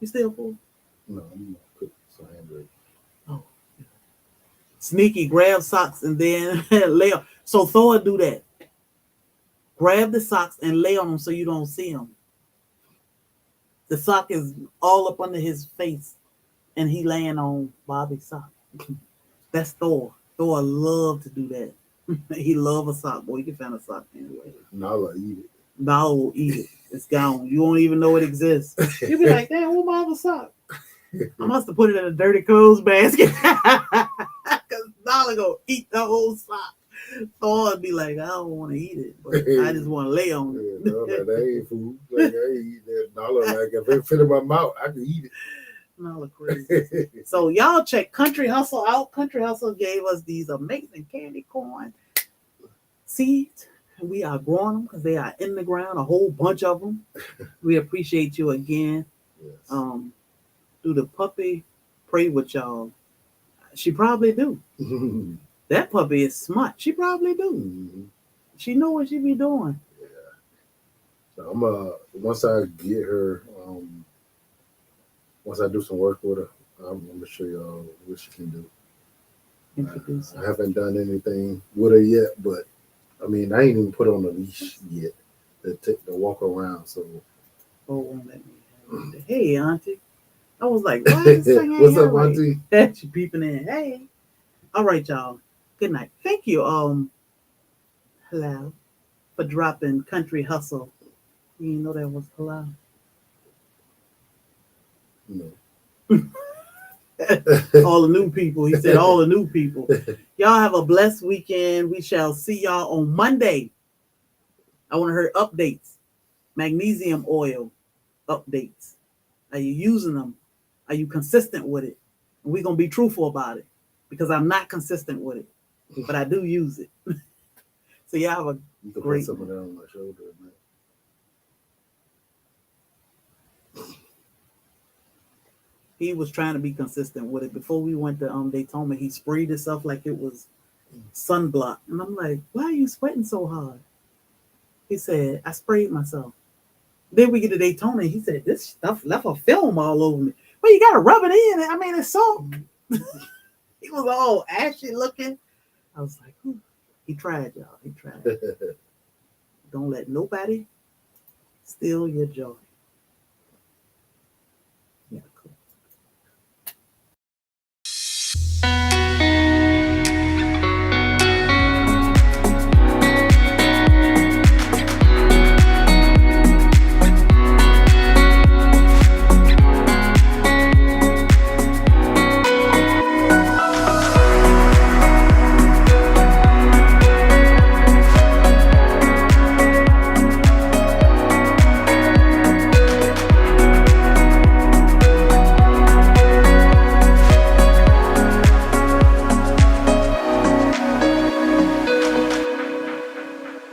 You still full? No, I'm gonna cook some hamburger. Oh, sneaky, grab socks and then lay on. So Thor do that. Grab the socks and lay on them so you don't see them. The sock is all up under his face, and he laying on Bobby's sock. That's Thor. Thor love to do that. He love a sock. Boy, you can find a sock anyway. Nala eat it. Nala will eat it. It's gone. You won't even know it exists. You'll be like, damn, where's my other sock? I must have put it in a dirty clothes basket. Because Nala gonna eat the whole sock. Thor would be like, I don't want to eat it, but I just want to lay on it. Yeah, no, like, that ain't food. Like I ain't eat that Nala. Like if it fit in my mouth, I can eat Nala crazy. it. So y'all check Country Hustle out. Country Hustle gave us these amazing candy corn seeds. We are growing them because they are in the ground, a whole bunch of them. We appreciate you again. Yes. Do the puppy pray with y'all? She probably do. That puppy is smart. She probably do. Mm-hmm. She know what she be doing. Yeah. So I'm once I get her, once I do some work with her, I'm gonna show y'all what she can do. Introduce I her. haven't done anything with her yet, but I mean I ain't even put her on a leash yet to walk around. So Oh, won't let me. Hey, Auntie. I was like, why is this thing ain't what's up, here right? Auntie? She peeping in. Hey. All right, y'all. Good night. Thank you, hello, for dropping Country Hustle. You didn't know that was hello. No. All the new people. He said all the new people. Y'all have a blessed weekend. We shall see y'all on Monday. I want to hear updates. Magnesium oil updates. Are you using them? Are you consistent with it? And we're going to be truthful about it, because I'm not consistent with it, but I do use it. So y'all have a You can great put some of that on my shoulder, man. He was trying to be consistent with it. Before we went to Daytona, he sprayed himself like it was sunblock. And I'm like, why are you sweating so hard? He said, I sprayed myself. Then we get to Daytona, and he said, this stuff left a film all over me. Well, you got to rub it in. I mean, it's so. He was all ashy looking. I was like, whew. He tried, y'all. He tried. Don't let nobody steal your joy.